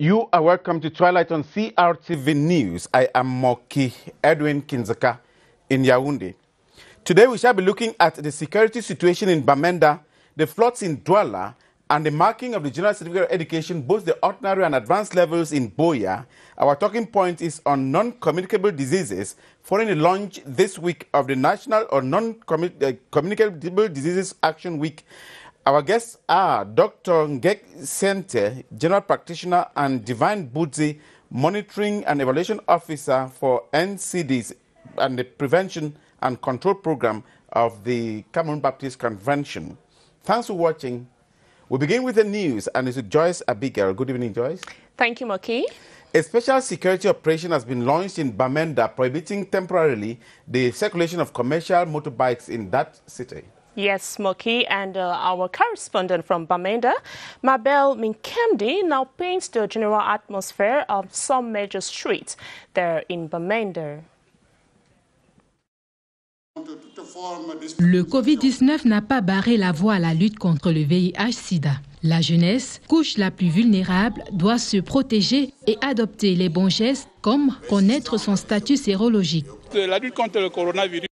You are welcome to Twilight on CRTV News. I am Moki Edwin Kinzaka in Yaoundé. Today we shall be looking at the security situation in Bamenda, the floods in Douala, and the marking of the General Certificate of Education, both the ordinary and advanced levels in Boya. Our talking point is on non-communicable diseases, following the launch this week of the National or Non-Communicable Diseases Action Week. Our guests are Dr. Ngek Sente, General Practitioner, and Divine Budzi, Monitoring and Evaluation Officer for NCDs and the Prevention and Control Program of the Cameroon Baptist Convention. Thanks for watching. We begin with the news, and it's with Joyce Abigail. Good evening, Joyce. Thank you, Moki. A special security operation has been launched in Bamenda, prohibiting temporarily the circulation of commercial motorbikes in that city. Yes, Moki, and our correspondent from Bamenda, Mabel Minkemdi, now paints the general atmosphere of some major streets there in Bamenda. Le Covid-19 n'a pas barré la voie à la lutte contre le VIH-Sida. La jeunesse, couche la plus vulnérable, doit se protéger et adopter les bons gestes comme connaître son statut sérologique. La lutte contre le coronavirus.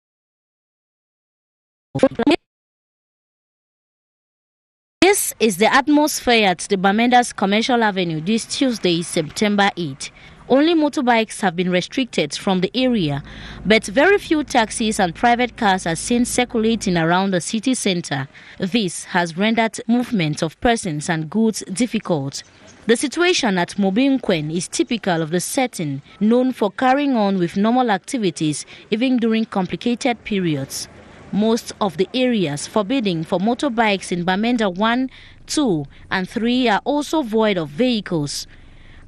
This is the atmosphere at the Bamenda's Commercial Avenue this Tuesday, September 8. Only motorbikes have been restricted from the area, but very few taxis and private cars are seen circulating around the city center. This has rendered movement of persons and goods difficult. The situation at Mobinkwen is typical of the setting, known for carrying on with normal activities even during complicated periods. Most of the areas forbidding for motorbikes in Bamenda 1, 2, and 3 are also void of vehicles.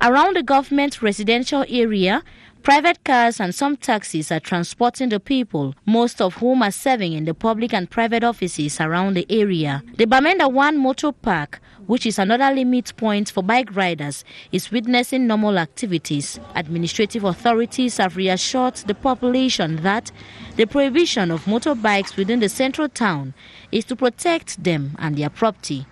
Around the government residential area, private cars and some taxis are transporting the people, most of whom are serving in the public and private offices around the area. The Bamenda 1 Motor Park, which is another limit point for bike riders, is witnessing normal activities. Administrative authorities have reassured the population that the prohibition of motorbikes within the central town is to protect them and their property.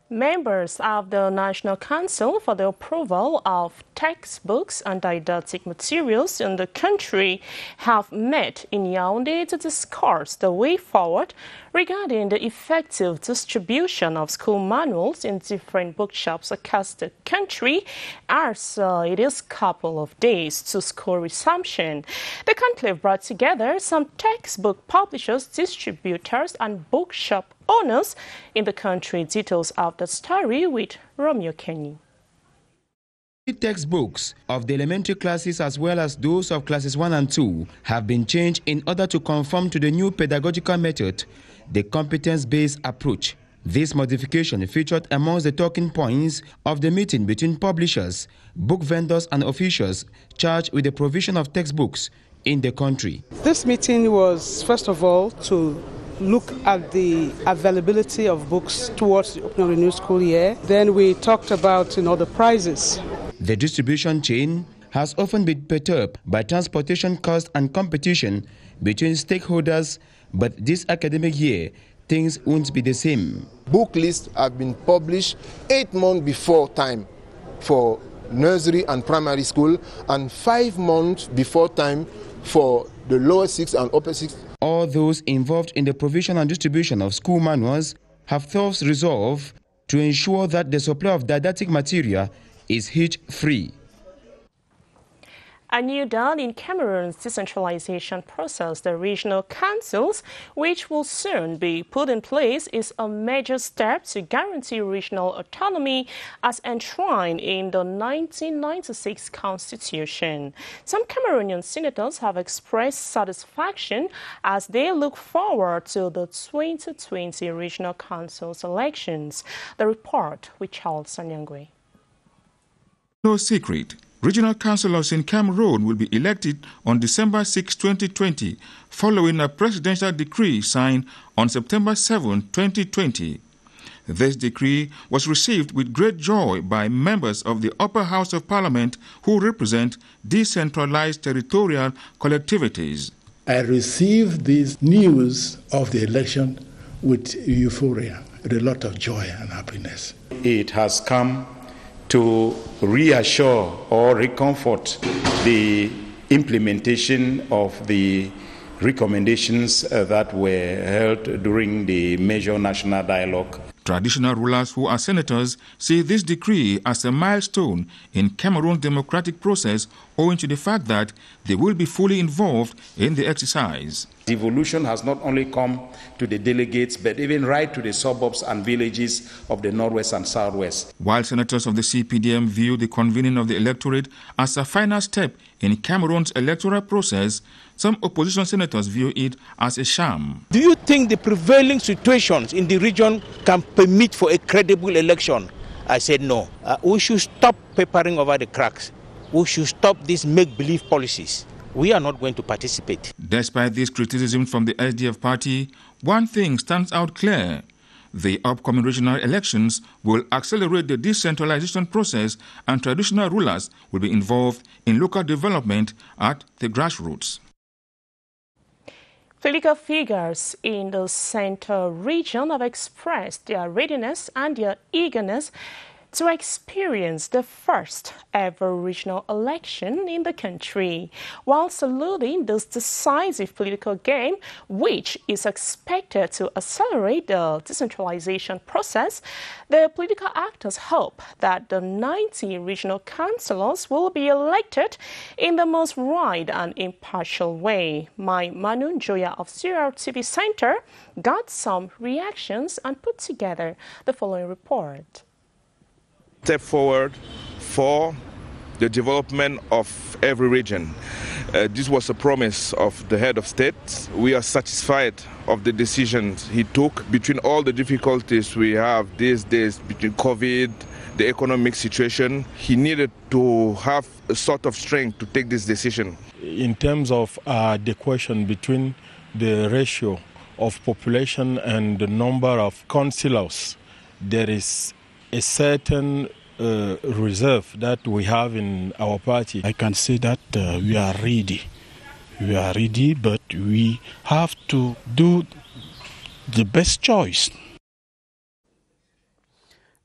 Members of the National Council for the Approval of Textbooks and Didactic Materials in the country have met in Yaoundé to discuss the way forward regarding the effective distribution of school manuals in different bookshops across the country as it is a couple of days to school resumption. The conclave brought together some textbook publishers, distributors and bookshop owners in the country. Details of the story with Romeo Kenny. Textbooks of the elementary classes as well as those of classes 1 and 2 have been changed in order to conform to the new pedagogical method, the competence-based approach. This modification featured amongst the talking points of the meeting between publishers, book vendors and officials charged with the provision of textbooks in the country. This meeting was, first of all, to look at the availability of books towards the opening of the new school year. Then we talked about, the prices. The distribution chain has often been perturbed by transportation costs and competition between stakeholders, but this academic year, things won't be the same. Book lists have been published 8 months before time for nursery and primary school, and 5 months before time for the lower 6 and upper 6. All those involved in the provision and distribution of school manuals have thus resolved to ensure that the supply of didactic material is hitch-free. A new dawn in Cameroon's decentralization process, the regional councils, which will soon be put in place, is a major step to guarantee regional autonomy as enshrined in the 1996 Constitution. Some Cameroonian senators have expressed satisfaction as they look forward to the 2020 regional councils elections. The report with Charles Sanyangwe. No secret. Regional councillors in Cameroon will be elected on December 6, 2020, following a presidential decree signed on September 7, 2020. This decree was received with great joy by members of the Upper House of Parliament who represent decentralized territorial collectivities. I received this news of the election with euphoria, with a lot of joy and happiness. It has come to reassure or recomfort the implementation of the recommendations that were held during the major national dialogue. Traditional rulers who are senators see this decree as a milestone in Cameroon's democratic process owing to the fact that they will be fully involved in the exercise. Devolution has not only come to the delegates, but even right to the suburbs and villages of the Northwest and Southwest. While senators of the CPDM view the convening of the electorate as a final step in Cameroon's electoral process, some opposition senators view it as a sham. Do you think the prevailing situations in the region can permit for a credible election? I said no. We should stop papering over the cracks. We should stop these make-believe policies. We are not going to participate. Despite this criticism from the SDF party, one thing stands out clear. The upcoming regional elections will accelerate the decentralization process, and traditional rulers will be involved in local development at the grassroots. Political figures in the Central region have expressed their readiness and their eagerness to experience the first ever regional election in the country, while saluting this decisive political game, which is expected to accelerate the decentralization process. The political actors hope that the 90 regional councillors will be elected in the most right and impartial way. My Manu Joya of CRTV Center got some reactions and put together the following report. Step forward for the development of every region. This was a promise of the head of state. We are satisfied of the decisions he took. Between all the difficulties we have these days, between COVID, the economic situation, he needed to have a sort of strength to take this decision. In terms of the question between the ratio of population and the number of councillors, there is a certain reserve that we have in our party. I can say that we are ready. We are ready, but we have to do the best choice.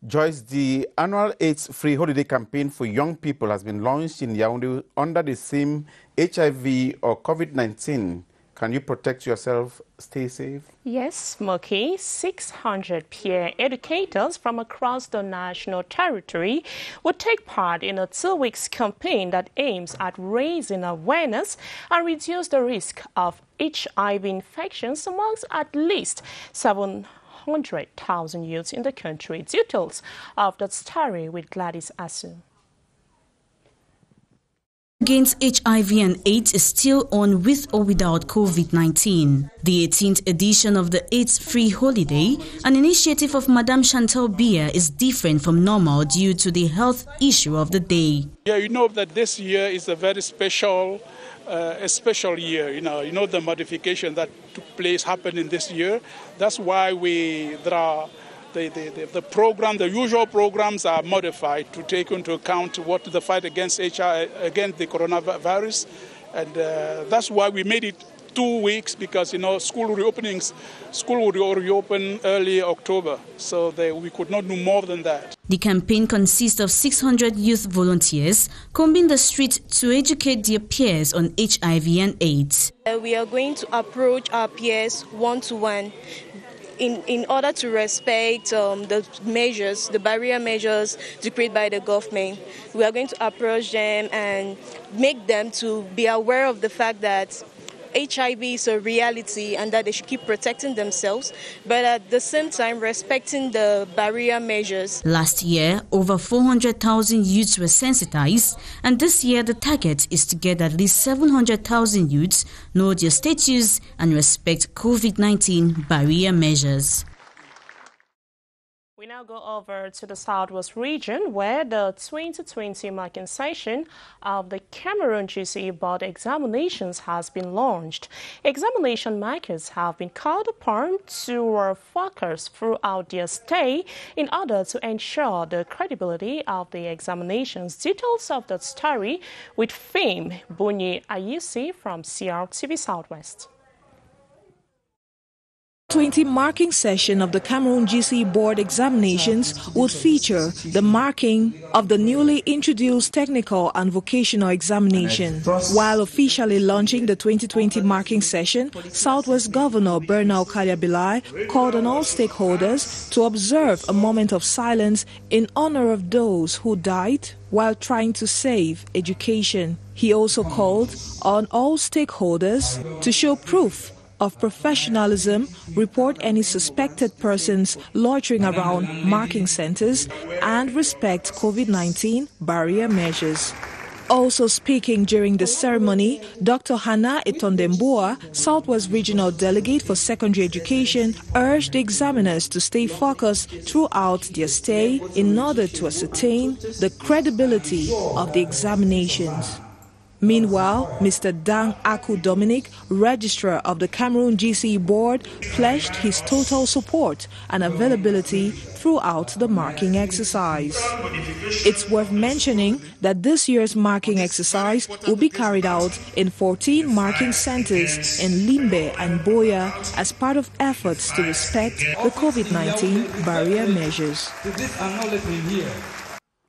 Joyce, the annual AIDS-free holiday campaign for young people has been launched in Yaoundé under the theme HIV or COVID-19. Can you protect yourself, stay safe? Yes, Smokey. 600 peer educators from across the national territory will take part in a 2-week campaign that aims at raising awareness and reduce the risk of HIV infections amongst at least 700,000 youths in the country. Details of that story with Gladys Asu. Against HIV and AIDS is still on with or without COVID-19. The 18th edition of the AIDS-free holiday, an initiative of Madame Chantal Biya, is different from normal due to the health issue of the day. Yeah, you know that this year is a very special year. You know the modification that took place happened in this year. That's why the program, the usual programs are modified to take into account what the fight against HIV, against the coronavirus, and that's why we made it 2 weeks, because school will reopen early October, so we could not do more than that. The campaign consists of 600 youth volunteers combing the street to educate their peers on HIV and AIDS. We are going to approach our peers one-to-one. In order to respect the barrier measures decreed by the government. We are going to approach them and make them to be aware of the fact that HIV is a reality and that they should keep protecting themselves, but at the same time respecting the barrier measures. Last year, over 400,000 youths were sensitized, and this year the target is to get at least 700,000 youths know their status and respect COVID-19 barrier measures. We now go over to the Southwest region, where the 2020 marking session of the Cameroon GCE board examinations has been launched. Examination makers have been called upon to focus throughout their stay in order to ensure the credibility of the examinations. Details of that story with Fame Bunyi Ayisi from CRTV Southwest. 20 marking session of the Cameroon GCE Board examinations would feature the marking of the newly introduced technical and vocational examination. While officially launching the 2020 marking session, Southwest Governor Bernal Kaliabilai called on all stakeholders to observe a moment of silence in honor of those who died while trying to save education. He also called on all stakeholders to show proof of professionalism, report any suspected persons loitering around marking centers, and respect COVID-19 barrier measures. Also speaking during the ceremony, Dr. Hannah Etondembua, Southwest Regional Delegate for Secondary Education, urged the examiners to stay focused throughout their stay in order to ascertain the credibility of the examinations. Meanwhile, Mr. Dang Aku Dominic, Registrar of the Cameroon GCE Board, pledged his total support and availability throughout the marking exercise. It's worth mentioning that this year's marking exercise will be carried out in 14 marking centers in Limbe and Boya as part of efforts to respect the COVID-19 barrier measures.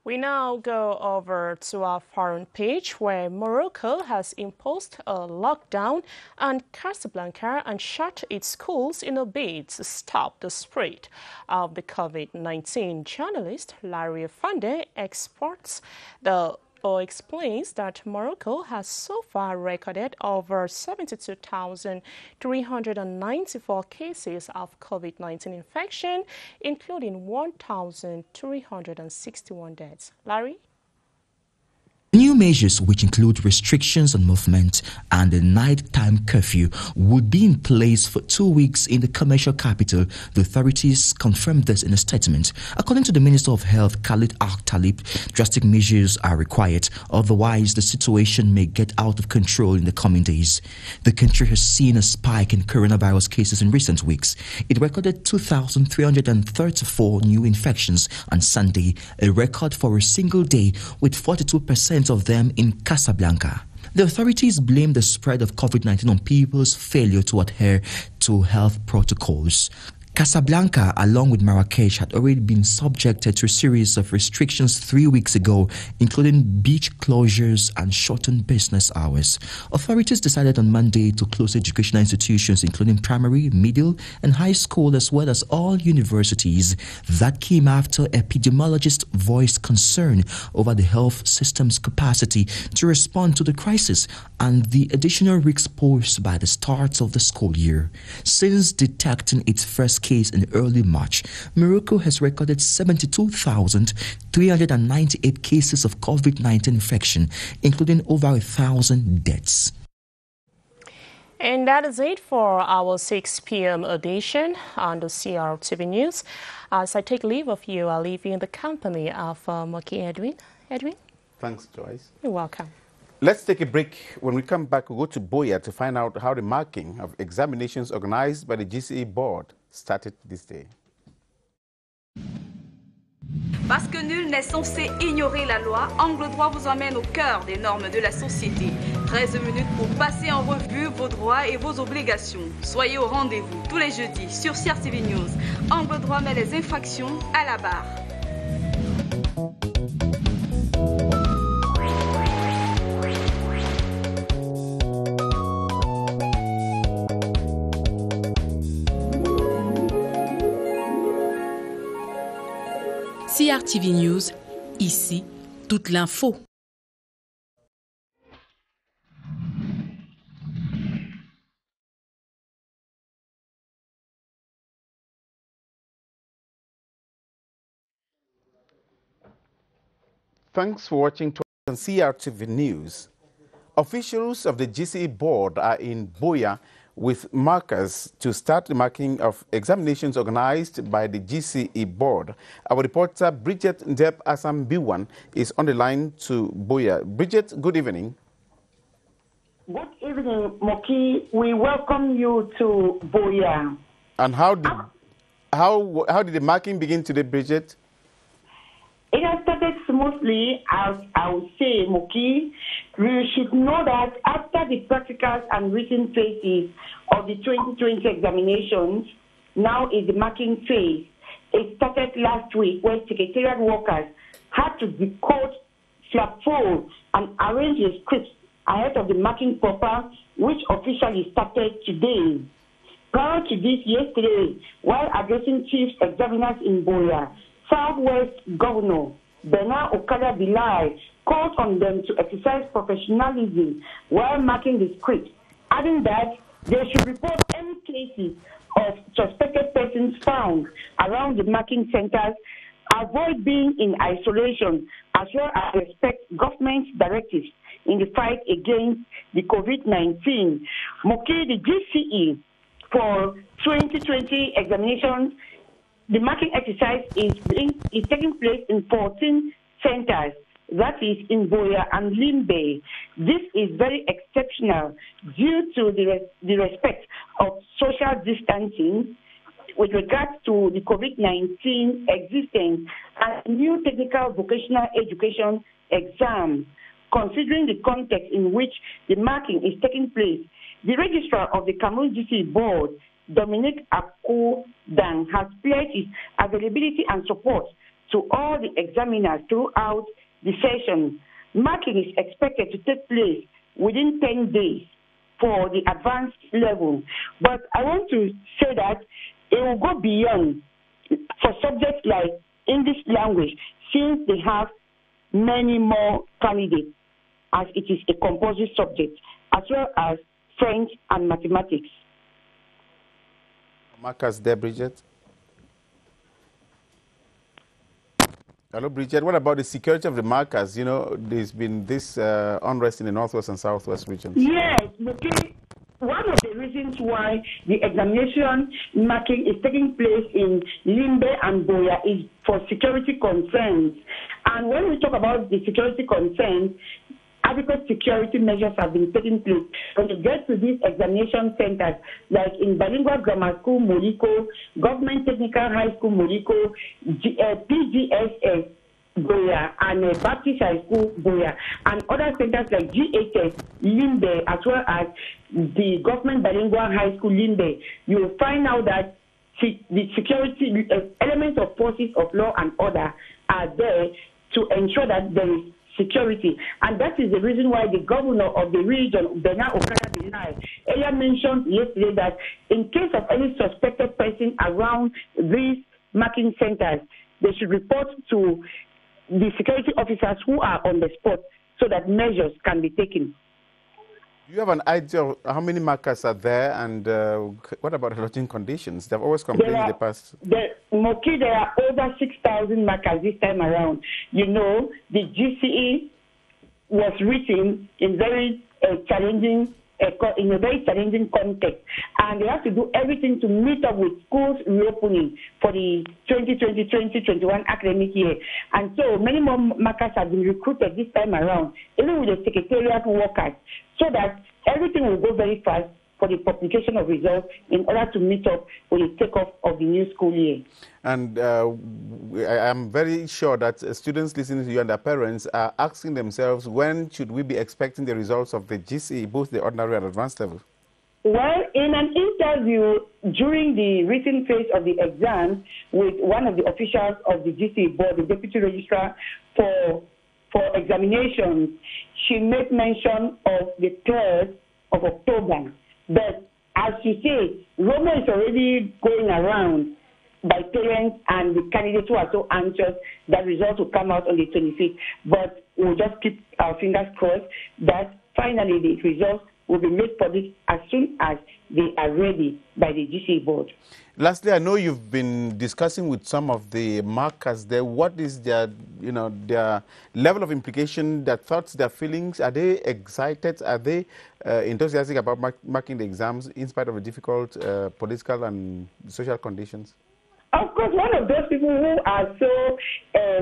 We now go over to our foreign page, where Morocco has imposed a lockdown on Casablanca and shut its schools in a bid to stop the spread of the COVID-19. Journalist Larry Fande explains that Morocco has so far recorded over 72,394 cases of COVID-19 infection, including 1,361 deaths. Larry? New measures, which include restrictions on movement and a nighttime curfew, would be in place for 2 weeks in the commercial capital. The authorities confirmed this in a statement. According to the Minister of Health, Khalid Al-Talib, drastic measures are required, otherwise the situation may get out of control in the coming days. The country has seen a spike in coronavirus cases in recent weeks. It recorded 2,334 new infections on Sunday, a record for a single day, with 42% of them in Casablanca. The authorities blame the spread of COVID-19 on people's failure to adhere to health protocols. Casablanca, along with Marrakech, had already been subjected to a series of restrictions 3 weeks ago, including beach closures and shortened business hours. Authorities decided on Monday to close educational institutions, including primary, middle, and high school, as well as all universities. That came after epidemiologists voiced concern over the health system's capacity to respond to the crisis and the additional risks posed by the start of the school year. Since detecting its first case in early March, Morocco has recorded 72,398 cases of COVID-19 infection, including over 1,000 deaths. And that is it for our 6 p.m. edition on the CRTV News. As I take leave of you, I'll leave you in the company of Moki Edwin. Edwin? Thanks, Joyce. You're welcome. Let's take a break. When we come back, we'we'll go to Boya to find out how the marking of examinations organized by the GCE board started this day. Parce que nul n'est censé ignorer la loi, Angle Droit vous emmène au cœur des normes de la société. 13 minutes pour passer en revue vos droits et vos obligations. Soyez au rendez-vous tous les jeudis sur CRTV News. Angle Droit met les infractions à la barre. CRTV News, ici, toute l'info. Thanks for watching CRTV News. Officials of the GCE board are in Boya with markers to start the marking of examinations organized by the GCE board. Our reporter Bridget Ndep Asambiwan is on the line to Boya. Bridget, good evening. Good evening, Moki. We welcome you to Boya. And how did the marking begin today, Bridget? It has started smoothly, as I would say, Moki. We should know that after the practicals and written phases of the 2020 examinations, now is the marking phase. It started last week when secretariat workers had to decode, scaffold, and arrange the scripts ahead of the marking proper, which officially started today. Prior to this, yesterday, while addressing chief examiners in Boya, Southwest Governor Bernard Okada-Bilai called on them to exercise professionalism while marking the script, adding that they should report any cases of suspected persons found around the marking centers, avoid being in isolation, as well as respect government directives in the fight against the COVID-19. Moki, the GCE for 2020 examinations, the marking exercise is taking place in 14 centers, that is in Boya and Limbe. This is very exceptional due to the respect of social distancing with regards to the COVID-19 existence and new technical vocational education exam. Considering the context in which the marking is taking place, the registrar of the Cameroon GC board, Dominique Akodan, has pledged his availability and support to all the examiners throughout the session. Marking is expected to take place within 10 days for the advanced level. But I want to say that it will go beyond for subjects like English language, since they have many more candidates, as it is a compulsory subject, as well as French and mathematics. Markers there, Bridget. Hello, Bridget. What about the security of the markers? You know, there's been this unrest in the northwest and southwest regions. Yes, okay. One of the reasons why the examination marking is taking place in Limbe and Boya is for security concerns. And when we talk about the security concerns, adequate security measures have been taking place. When you get to these examination centers, like in Bilingual Grammar School, Moliko, Government Technical High School, Moliko, PGSS, Boya, and Baptist High School, Boya, and other centers like GHS, Limbe, as well as the Government Bilingual High School, Limbe, you will find out that the security elements of forces of law and order are there to ensure that there is security. And that is the reason why the governor of the region, Bernard Okada-Bilai, earlier mentioned yesterday that in case of any suspected person around these marking centers, they should report to the security officers who are on the spot so that measures can be taken. Do you have an idea of how many markers are there, and what about lodging conditions? They've always complained in the past. Moki, there are over 6,000 markers this time around. You know, the GCE was written in very challenging in a very challenging context, and they have to do everything to meet up with schools reopening for the 2020-2021 academic year. And so many more markers have been recruited this time around, even with the secretariat workers, so that everything will go very fast for the publication of results in order to meet up with the takeoff of the new school year. And I am very sure that students listening to you and their parents are asking themselves, when should we be expecting the results of the GCE, both the ordinary and advanced level? Well, in an interview during the written phase of the exam with one of the officials of the GCE board, the deputy registrar for examinations, she made mention of the 3rd of October. But as you say, rumor is already going around by parents and the candidates who are so anxious that results will come out on the 25th. But we'll just keep our fingers crossed that finally the results will be made public as soon as they are ready by the GC board. Lastly, I know you've been discussing with some of the markers there. What is their, their level of implication, their thoughts, their feelings? Are they excited? Are they enthusiastic about marking the exams in spite of the difficult political and social conditions? Of course, one of those people who are so,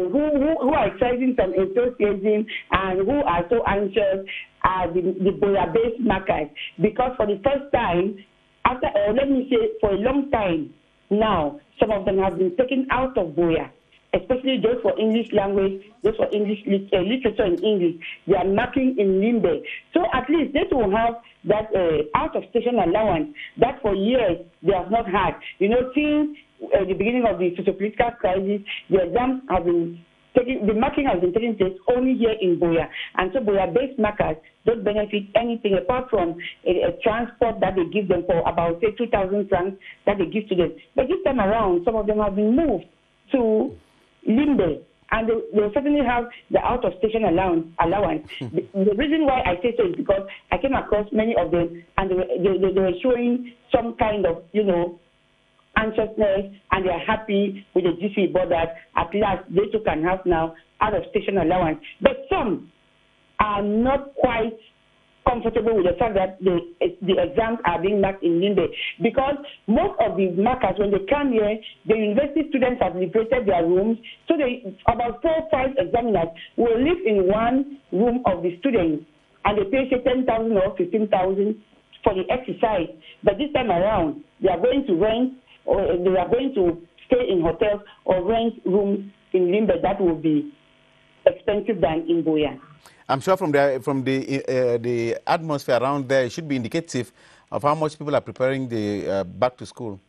who are exciting some enthusiasm and who are so anxious are the Boya-based markers, because for the first time, after, let me say, for a long time now, some of them have been taken out of Boya especially those for English language, those for English literature in English, they are marking in Limbe. So at least they will have that out-of-station allowance that for years they have not had. You know, since the beginning of the socio-political crisis, the exams have been the marking has been taking place only here in Buea. And so Buea-based markers don't benefit anything apart from a transport that they give them for about, say, 2,000 francs that they give to them. But this time around, some of them have been moved to Limbe, and they certainly have the out-of-station allowance. The reason why I say so is because I came across many of them, and they were showing some kind of, you know, anxiousness, and they are happy with the GC board that at last they too can have now out-of-station allowance. But some are not quite comfortable with the fact that the exams are being marked in Limbe, because most of the markers, when they come here, the university students have liberated their rooms, so about 4 or 5 examiners will live in one room of the students, and they pay, say, 10,000 or 15,000 for the exercise. But this time around, they are going to rent, or they are going to stay in hotels or rent rooms in Limbe that will be expensive than in Buea. I'm sure from the atmosphere around there, it should be indicative of how much people are preparing the back to school.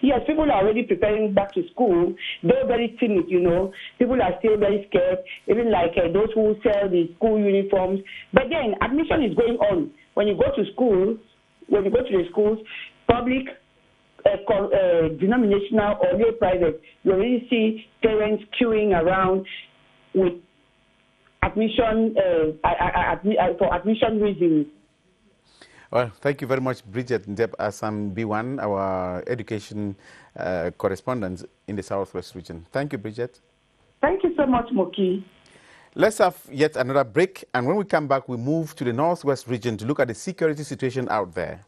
Yes, people are already preparing back to school. They're very timid, you know. People are still very scared, even like those who sell the school uniforms. But then admission is going on. When you go to school, when you go to the schools, public, denominational or lay private, you already see parents queuing around with admission for admission reasons. Well, thank you very much, Bridget Ndeb Assam B1, our education correspondent in the Southwest region. Thank you, Bridget. Thank you so much, Moki. Let's have yet another break, and when we come back, we move to the Northwest region to look at the security situation out there.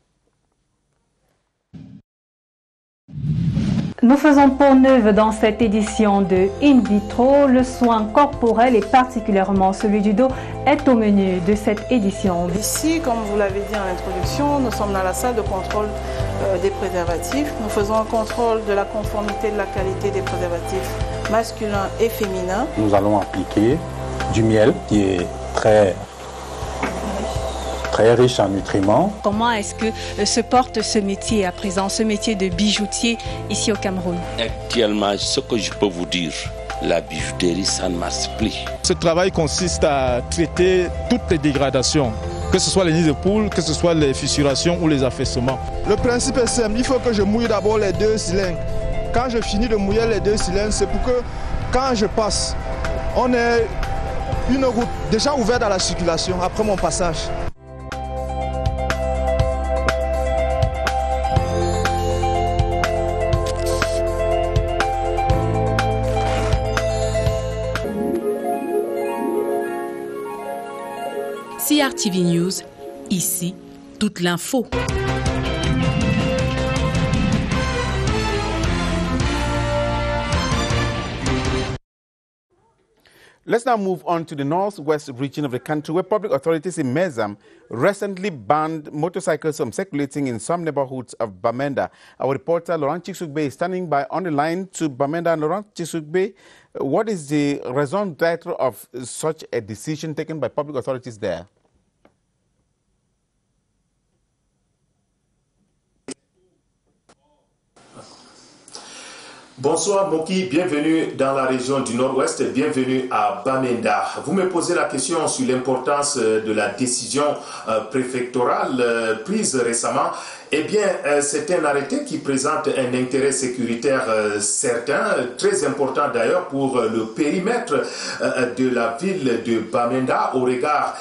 Nous faisons peau neuve dans cette édition de In Vitro. Le soin corporel et particulièrement celui du dos est au menu de cette édition. Ici, comme vous l'avez dit en introduction, nous sommes dans la salle de contrôle des préservatifs. Nous faisons un contrôle de la conformité de la qualité des préservatifs masculins et féminins. Nous allons appliquer du miel qui est très riche en nutriments. Comment est-ce que se porte ce métier à présent, ce métier de bijoutier ici au Cameroun? Actuellement, ce que je peux vous dire, la bijouterie, ça ne marche plus. Ce travail consiste à traiter toutes les dégradations, que ce soit les nids de poules, que ce soit les fissurations ou les affaissements. Le principe est simple, il faut que je mouille d'abord les 2 cylindres. Quand je finis de mouiller les 2 cylindres, c'est pour que quand je passe, on ait une route déjà ouverte à la circulation après mon passage. CRTV News, ici, toute l'info. Let's now move on to the northwest region of the country, where public authorities in Mezam recently banned motorcycles from circulating in some neighborhoods of Bamenda. Our reporter Laurent Chisugbe is standing by on the line to Bamenda. Laurent Chisugbe, what is the raison d'être of such a decision taken by public authorities there? Bonsoir Moki, bienvenue dans la région du Nord-Ouest, bienvenue à Bamenda. Vous me posez la question sur l'importance de la décision préfectorale prise récemment. Eh bien, c'est un arrêté qui présente un intérêt sécuritaire certain, très important d'ailleurs pour le périmètre de la ville de Bamenda au regard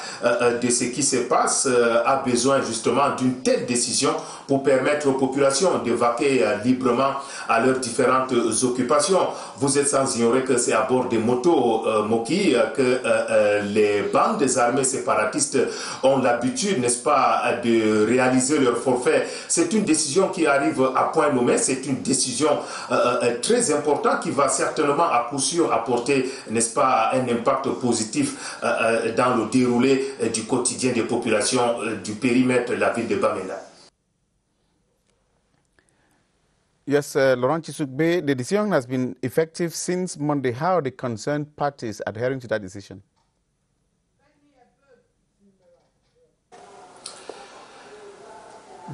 de ce qui se passe, a besoin justement d'une telle décision pour permettre aux populations de vaquer librement à leurs différentes occupations. Vous êtes sans ignorer que c'est à bord des motos, Moki, que les bandes armées séparatistes ont l'habitude, n'est-ce pas, de réaliser leur forfait. C'est une décision qui arrive à point nommé, c'est une décision très importante qui va certainement à coup sûr apporter, n'est-ce pas, un impact positif dans le déroulé du quotidien des populations du périmètre de la ville de Bamenda. Yes, Laurent Chisugbe, the decision has been effective since Monday. How are the concerned parties adhering to that decision?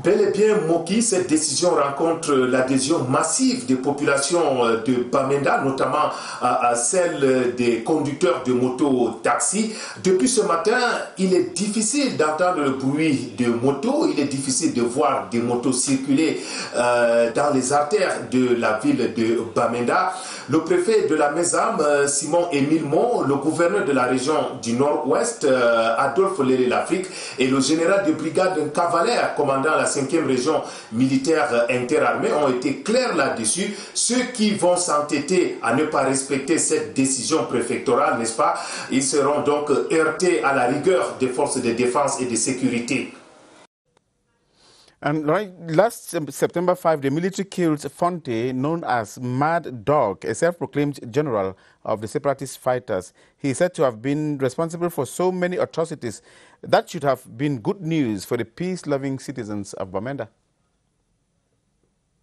Bel et bien, Moki, cette décision rencontre l'adhésion massive des populations de Bamenda, notamment celle des conducteurs de moto-taxi. Depuis ce matin, il est difficile d'entendre le bruit de motos, il est difficile de voir des motos circuler dans les artères de la ville de Bamenda. Le préfet de la Mésame, Simon-Émile Mont, le gouverneur de la région du Nord-Ouest, Adolphe Lélé-Lafrique, et le général de brigade Cavalaire, commandant la 5e région militaire interarmée, ont été clairs là-dessus. Ceux qui vont s'entêter à ne pas respecter cette décision préfectorale, n'est-ce pas, ils seront donc heurtés à la rigueur des forces de défense et de sécurité. And right, last September 5, the military killed Fonte, known as Mad Dog, a self-proclaimed general of the separatist fighters. He is said to have been responsible for so many atrocities. That should have been good news for the peace-loving citizens of Bamenda.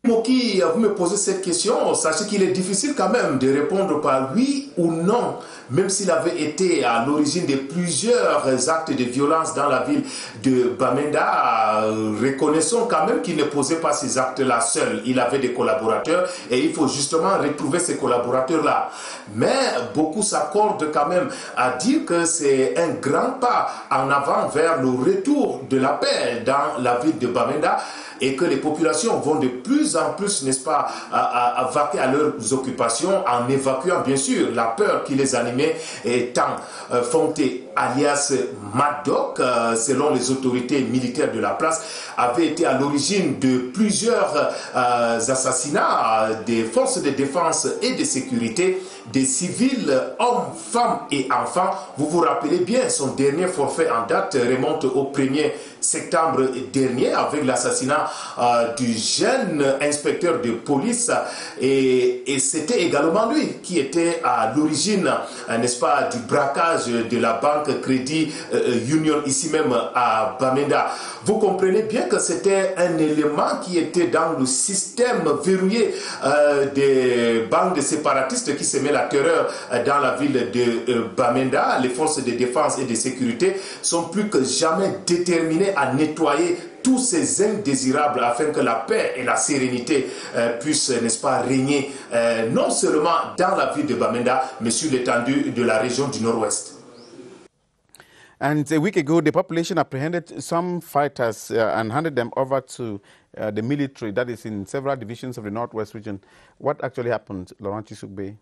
Moki, vous me posez cette question, sachez qu'il est difficile quand même de répondre par oui ou non, même s'il avait été à l'origine de plusieurs actes de violence dans la ville de Bamenda. Reconnaissons quand même qu'il ne posait pas ces actes-là seul. Il avait des collaborateurs et il faut justement retrouver ces collaborateurs-là. Mais beaucoup s'accordent quand même à dire que c'est un grand pas en avant vers le retour de la paix dans la ville de Bamenda, et que les populations vont de plus en plus, n'est-ce pas, à vaquer à leurs occupations en évacuant bien sûr la peur qui les animait, étant Fonte alias Maddock, selon les autorités militaires de la place, avait été à l'origine de plusieurs assassinats des forces de défense et de sécurité, des civils, hommes, femmes et enfants. Vous vous rappelez bien, son dernier forfait en date remonte au 1er septembre dernier avec l'assassinat du jeune inspecteur de police, et c'était également lui qui était à l'origine, n'est-ce pas, du braquage de la banque Crédit Union ici même à Bamenda. Vous comprenez bien que c'était un élément qui était dans le système verrouillé des bandes séparatistes qui semaient la terreur dans la ville de Bamenda. Les forces de défense et de sécurité sont plus que jamais déterminées à nettoyer tous ces indésirables afin que la paix et la sérénité puissent, n'est-ce pas, régner non seulement dans la ville de Bamenda, mais sur l'étendue de la région du Nord-Ouest. And a week ago, the population apprehended some fighters and handed them over to the military, that is in several divisions of the Northwest region. What actually happened, Laurent Chisugbe?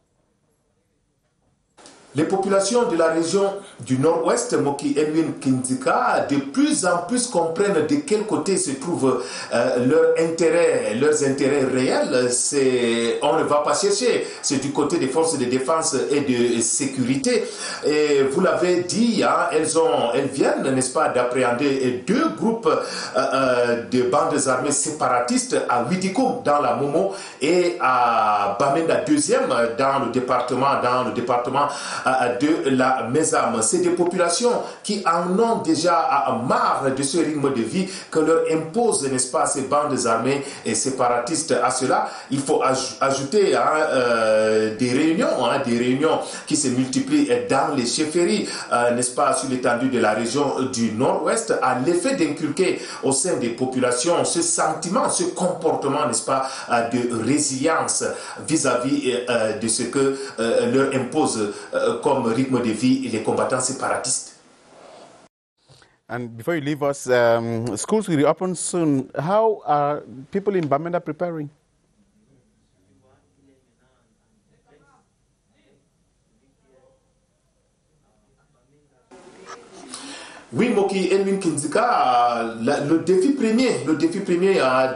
Les populations de la région du Nord-Ouest, Moki Edwin Kindzika, de plus en plus comprennent de quel côté se trouvent leurs intérêts réels. On ne va pas chercher, c'est du côté des forces de défense et de sécurité. Et vous l'avez dit, hein, elles viennent, n'est-ce pas, d'appréhender deux groupes de bandes armées séparatistes à Vidéo dans la Momo et à Bamenda 2e dans le département de la Mésame. C'est des populations qui en ont déjà marre de ce rythme de vie que leur impose, n'est-ce pas, ces bandes armées et séparatistes. À cela, il faut ajouter des réunions qui se multiplient dans les chefferies, n'est-ce pas, sur l'étendue de la région du Nord-Ouest, à l'effet d'inculquer au sein des populations ce sentiment, ce comportement, n'est-ce pas, de résilience vis-à-vis de ce que leur impose comme rythme de vie les combattants séparatistes. And before you leave us, schools will reopen soon. How are people in Bamenda preparing? Oui, Moki Edwin Kindzika, le défi premier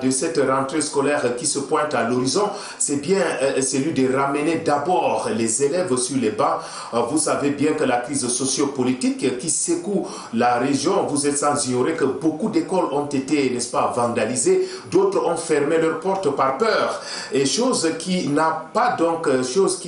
de cette rentrée scolaire qui se pointe à l'horizon, c'est bien celui de ramener d'abord les élèves sur les bancs. Vous savez bien que la crise sociopolitique qui secoue la région, vous êtes sans ignorer que beaucoup d'écoles ont été, n'est-ce pas, vandalisées, d'autres ont fermé leurs portes par peur, et chose qui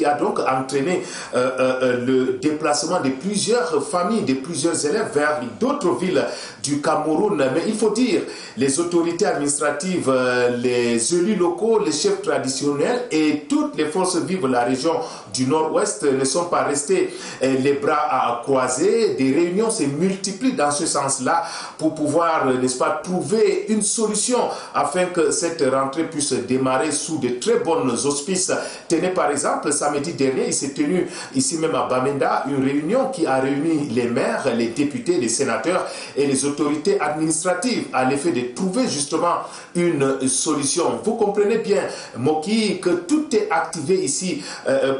a donc entraîné le déplacement de plusieurs familles, de plusieurs élèves vers d'autres villes du Cameroun. Mais il faut dire, les autorités administratives, les élus locaux, les chefs traditionnels et toutes les forces vives de la région du Nord-Ouest ne sont pas restés les bras croisés. Des réunions se multiplient dans ce sens-là pour pouvoir, n'est-ce pas, trouver une solution afin que cette rentrée puisse démarrer sous de très bonnes auspices. Tenez par exemple, samedi dernier, il s'est tenu ici même à Bamenda une réunion qui a réuni les maires, les députés, les sénateurs et les autorités administratives à l'effet de trouver justement une solution. Vous comprenez bien, Moki, que tout est activé ici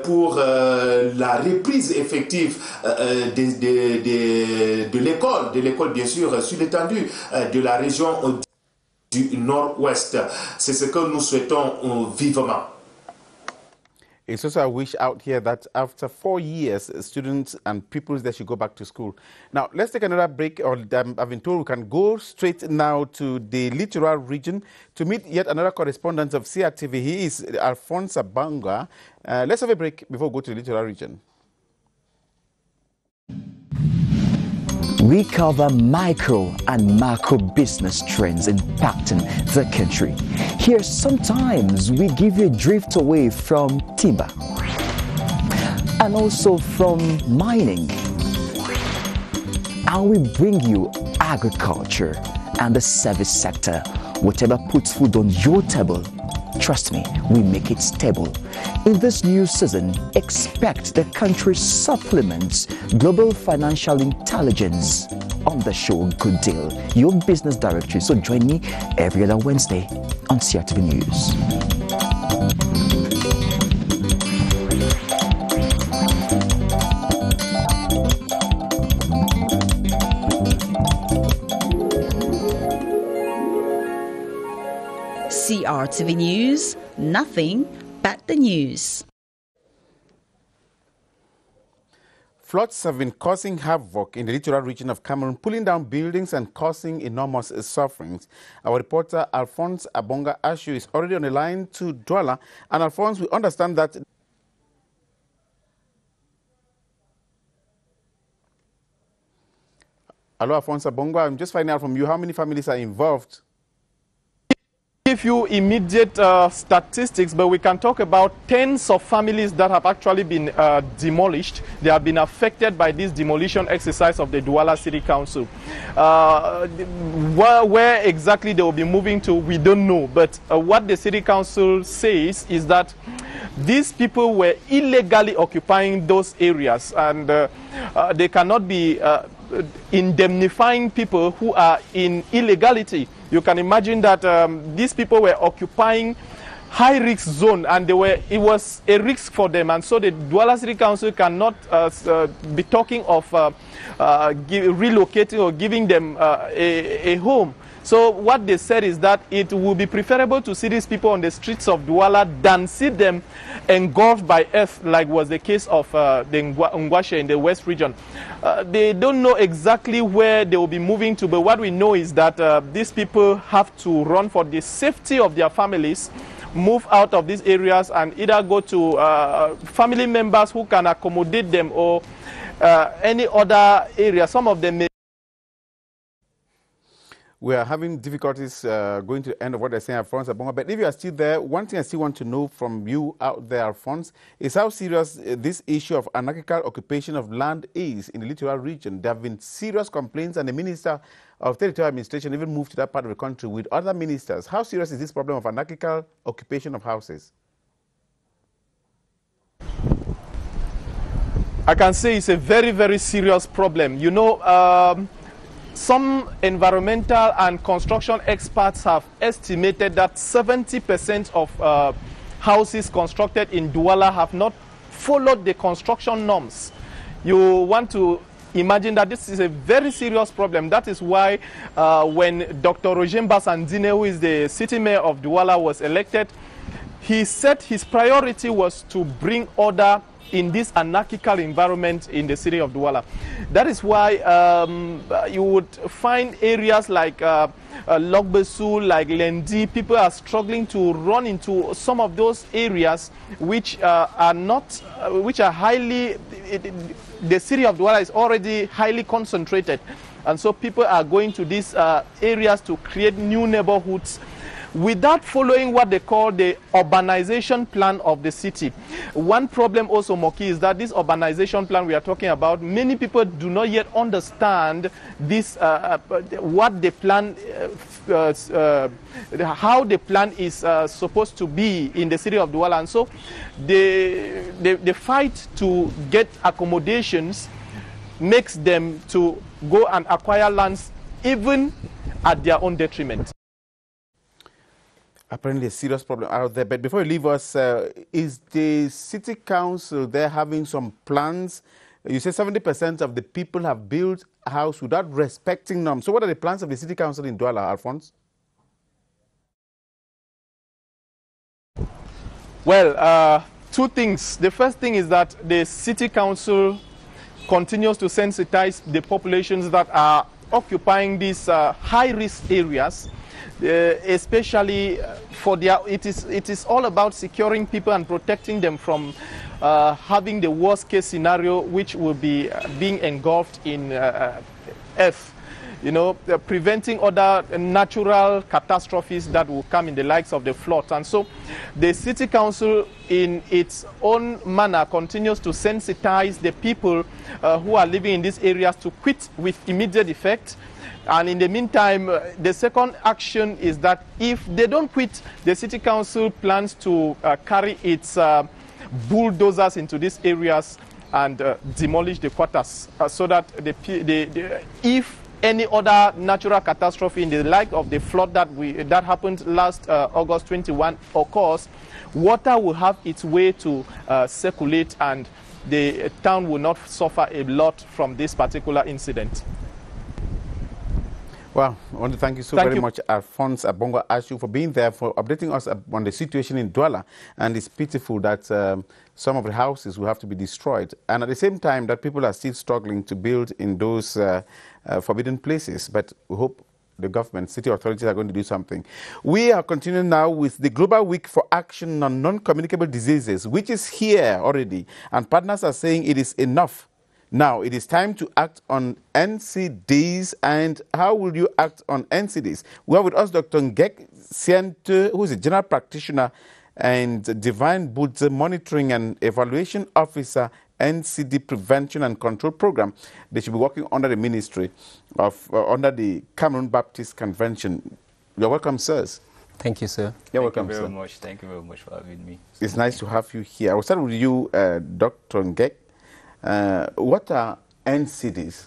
pour la reprise effective de l'école bien sûr, sur l'étendue de la région du Nord-Ouest. C'est ce que nous souhaitons vivement. It's also a wish out here that after 4 years, students and pupils there should go back to school. Now, let's take another break. I've been told we can go straight now to the littoral region to meet yet another correspondent of CRTV. He is Alphonse Abanga. Let's have a break before we go to the littoral region. We cover micro and macro business trends impacting the country. Here, sometimes we give you a drift away from timber and also from mining. And we bring you agriculture and the service sector. Whatever puts food on your table, trust me, we make it stable. In this new season, expect the country supplements global financial intelligence on the show Good Deal, your business directory. So join me every other Wednesday on CRTV News. CRTV News, nothing but the news. Floods have been causing havoc in the littoral region of Cameroon, pulling down buildings and causing enormous sufferings. Our reporter Alphonse Abanga Ashu is already on the line to Douala. And Alphonse, we understand that Hello, Alphonse Abanga. I'm just finding out from you how many families are involved. Give you immediate statistics, but we can talk about tens of families that have actually been demolished. They have been affected by this demolition exercise of the Douala City Council. Where exactly they will be moving to, we don't know. But what the City Council says is that these people were illegally occupying those areas, and they cannot be indemnifying people who are in illegality. You can imagine that these people were occupying high-risk zone, and it was a risk for them. And so the Douala City Council cannot be talking of relocating or giving them a home. So what they said is that it would be preferable to see these people on the streets of Douala than see them engulfed by earth, like was the case of the Ngwashe in the West region. They don't know exactly where they will be moving to, but what we know is that these people have to run for the safety of their families, move out of these areas, and either go to family members who can accommodate them or any other area. Some of them may. We are having difficulties going to the end of what they're saying, Alphonse Abonga. But if you are still there, one thing I still want to know from you out there, Alphonse, is how serious this issue of anarchical occupation of land is in the littoral region. There have been serious complaints, and the Minister of Territorial Administration even moved to that part of the country with other ministers. How serious is this problem of anarchical occupation of houses? I can say it's a very, very serious problem. You know, some environmental and construction experts have estimated that 70% of houses constructed in Douala have not followed the construction norms. You want to imagine that this is a very serious problem. That is why when Dr. Roger Mbasandine, who is the city mayor of Douala, was elected, he said his priority was to bring order in this anarchical environment in the city of Douala. That is why you would find areas like Logbesu, like Lendi, people are struggling to run into some of those areas which are not, which are highly, the city of Douala is already highly concentrated. And so people are going to these areas to create new neighborhoods without following what they call the urbanization plan of the city. One problem also, Moki, is that this urbanization plan we are talking about, many people do not yet understand this, what the plan, how the plan is supposed to be in the city of Douala. And so the fight to get accommodations makes them to go and acquire lands even at their own detriment. Apparently a serious problem out there. But before you leave us, is the city council there having some plans? You say 70% of the people have built a house without respecting norms. So what are the plans of the city council in Douala, Alphonse? Well, two things. The first thing is that the city council continues to sensitize the populations that are occupying these high-risk areas. Especially for their, it is all about securing people and protecting them from having the worst case scenario, which will be being engulfed in earth. You know, preventing other natural catastrophes that will come in the likes of the flood. And so the city council in its own manner continues to sensitize the people who are living in these areas to quit with immediate effect. And in the meantime, the second action is that if they don't quit, the city council plans to carry its bulldozers into these areas and demolish the quarters so that if any other natural catastrophe in the like of the flood that happened last August 21 occurs, water will have its way to circulate and the town will not suffer a lot from this particular incident. Well, I want to thank you very much, Alphonse Abongo Ashu, for being there, for updating us on the situation in Douala. And it's pitiful that some of the houses will have to be destroyed. And at the same time, that people are still struggling to build in those forbidden places. But we hope the government, city authorities are going to do something. We are continuing now with the Global Week for Action on Non-Communicable Diseases, which is here already. And partners are saying it is enough. Now, it is time to act on NCDs. And how will you act on NCDs? We have with us Dr. Ngek Siente, who is a general practitioner and Divine Budze Monitoring and Evaluation Officer, NCD Prevention and Control Program. They should be working under the ministry of, under the Cameroon Baptist Convention. You're welcome, sirs. Thank you, sir. You're welcome, sir. Thank you very much for having me. It's nice to have you here. I will start with you, Dr. Ngek. What are NCDs?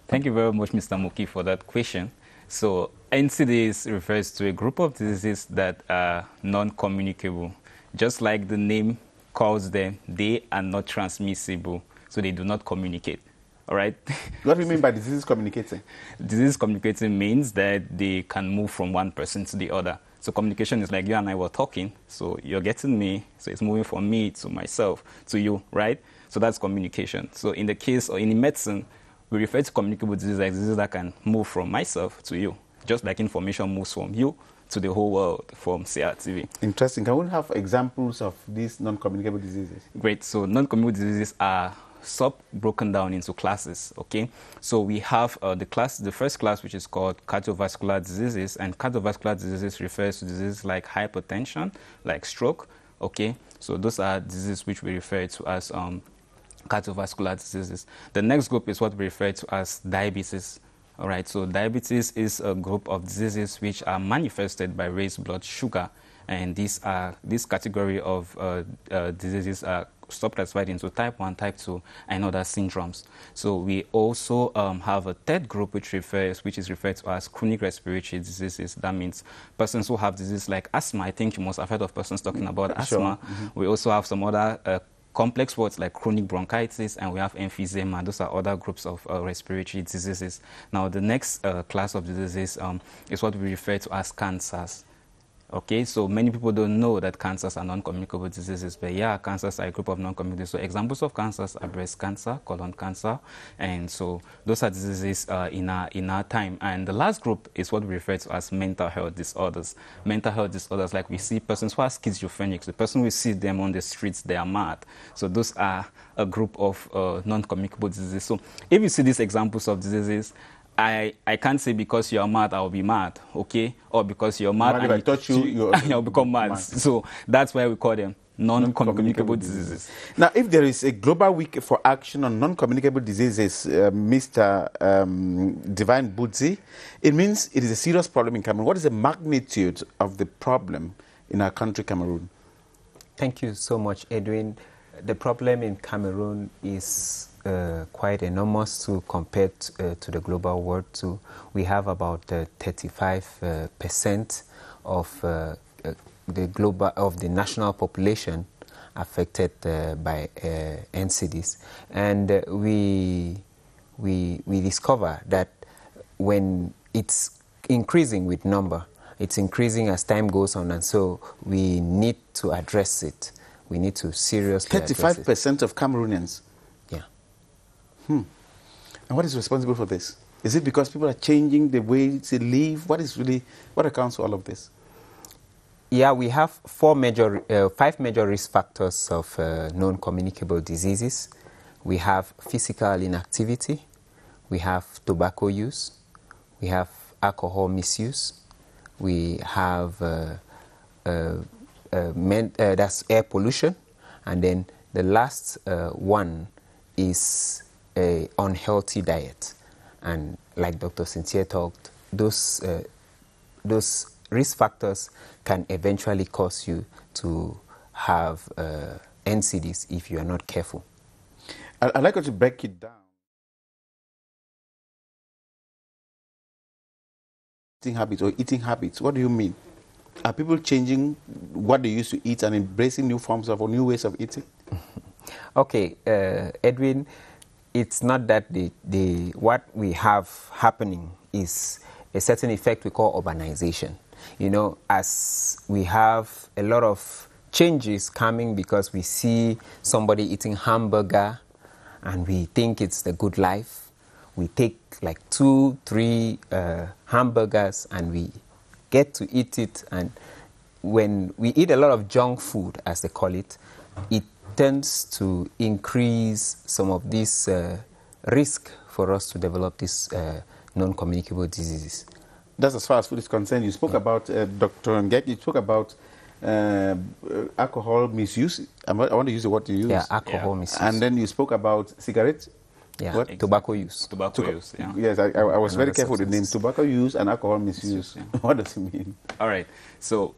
Thank you very much, Mr. Moki, for that question. So NCDs refers to a group of diseases that are non-communicable. Just like the name calls them, they are not transmissible, so they do not communicate. All right? What do you mean by diseases communicating? Disease communicating means that they can move from one person to the other. So communication is like you and I were talking, so you're getting me, so it's moving from me to myself, to you, right? So that's communication. So in the case, or in medicine, we refer to communicable diseases like diseases that can move from myself to you, just like information moves from you to the whole world from CRTV. Interesting. Can we have examples of these non-communicable diseases? Great. So non-communicable diseases are broken down into classes, okay? So we have the first class, which is called cardiovascular diseases, and cardiovascular diseases refers to diseases like hypertension, like stroke, okay? So those are diseases which we refer to as cardiovascular diseases. The next group is what we refer to as diabetes. All right, so diabetes is a group of diseases which are manifested by raised blood sugar, and this category of diseases are subclassified into type 1, type 2, and other syndromes. So we also have a third group which is referred to as chronic respiratory diseases. That means persons who have diseases like asthma. I think you must have heard of persons talking about asthma. Mm-hmm. We also have some other complex words like chronic bronchitis, and we have emphysema. Those are other groups of respiratory diseases. Now, the next class of diseases is what we refer to as cancers. Okay, so many people don't know that cancers are non-communicable diseases, but yeah, cancers are a group of non-communicable diseases. So examples of cancers are breast cancer, colon cancer, and so those are diseases in our time. And the last group is what we refer to as mental health disorders. Mental health disorders, like we see persons who are schizophrenic. The person we see them on the streets, they are mad. So those are a group of non-communicable diseases. So if you see these examples of diseases, I can't say because you're mad, I'll be mad, okay? Or because you're mad, and if I touch you, you'll become mad. So that's why we call them non-communicable diseases. Now, if there is a global week for action on non-communicable diseases, Mr. Divine Budzi, it means it is a serious problem in Cameroon. What is the magnitude of the problem in our country, Cameroon? Thank you so much, Edwin. The problem in Cameroon is quite enormous compared to the global world too. We have about 35% of the national population affected by NCDs, and we discover that when it's increasing with number, it's increasing as time goes on, and so we need to address it. We need to seriously address it. 35% of Cameroonians. And what is responsible for this? Is it because people are changing the way they live? What accounts for all of this? Yeah, we have 5 major risk factors of non-communicable diseases. We have physical inactivity, we have tobacco use, we have alcohol misuse, we have that's air pollution, and then the last one is a unhealthy diet. And like Dr. Cynthia talked, those risk factors can eventually cause you to have NCDs if you are not careful. I'd like you to break it down. Eating habits, what do you mean? Are people changing what they used to eat and embracing new forms of or new ways of eating? Okay, Edwin, it's not that what we have happening is a certain effect we call urbanization. You know, as we have a lot of changes coming because we see somebody eating hamburger and we think it's the good life. We take like 2-3 hamburgers and we get to eat it, and when we eat a lot of junk food, as they call it, it tends to increase some of this risk for us to develop these non-communicable diseases. That's as far as food is concerned. You spoke about, Dr. Ngek, you spoke about alcohol misuse. I want to use the word you use. Yeah, alcohol misuse. And then you spoke about cigarettes. Yeah, what? Tobacco use. Tobacco use, yeah. Yes, I was very careful with the name. Tobacco use and alcohol misuse. Yeah. What does it mean? All right. So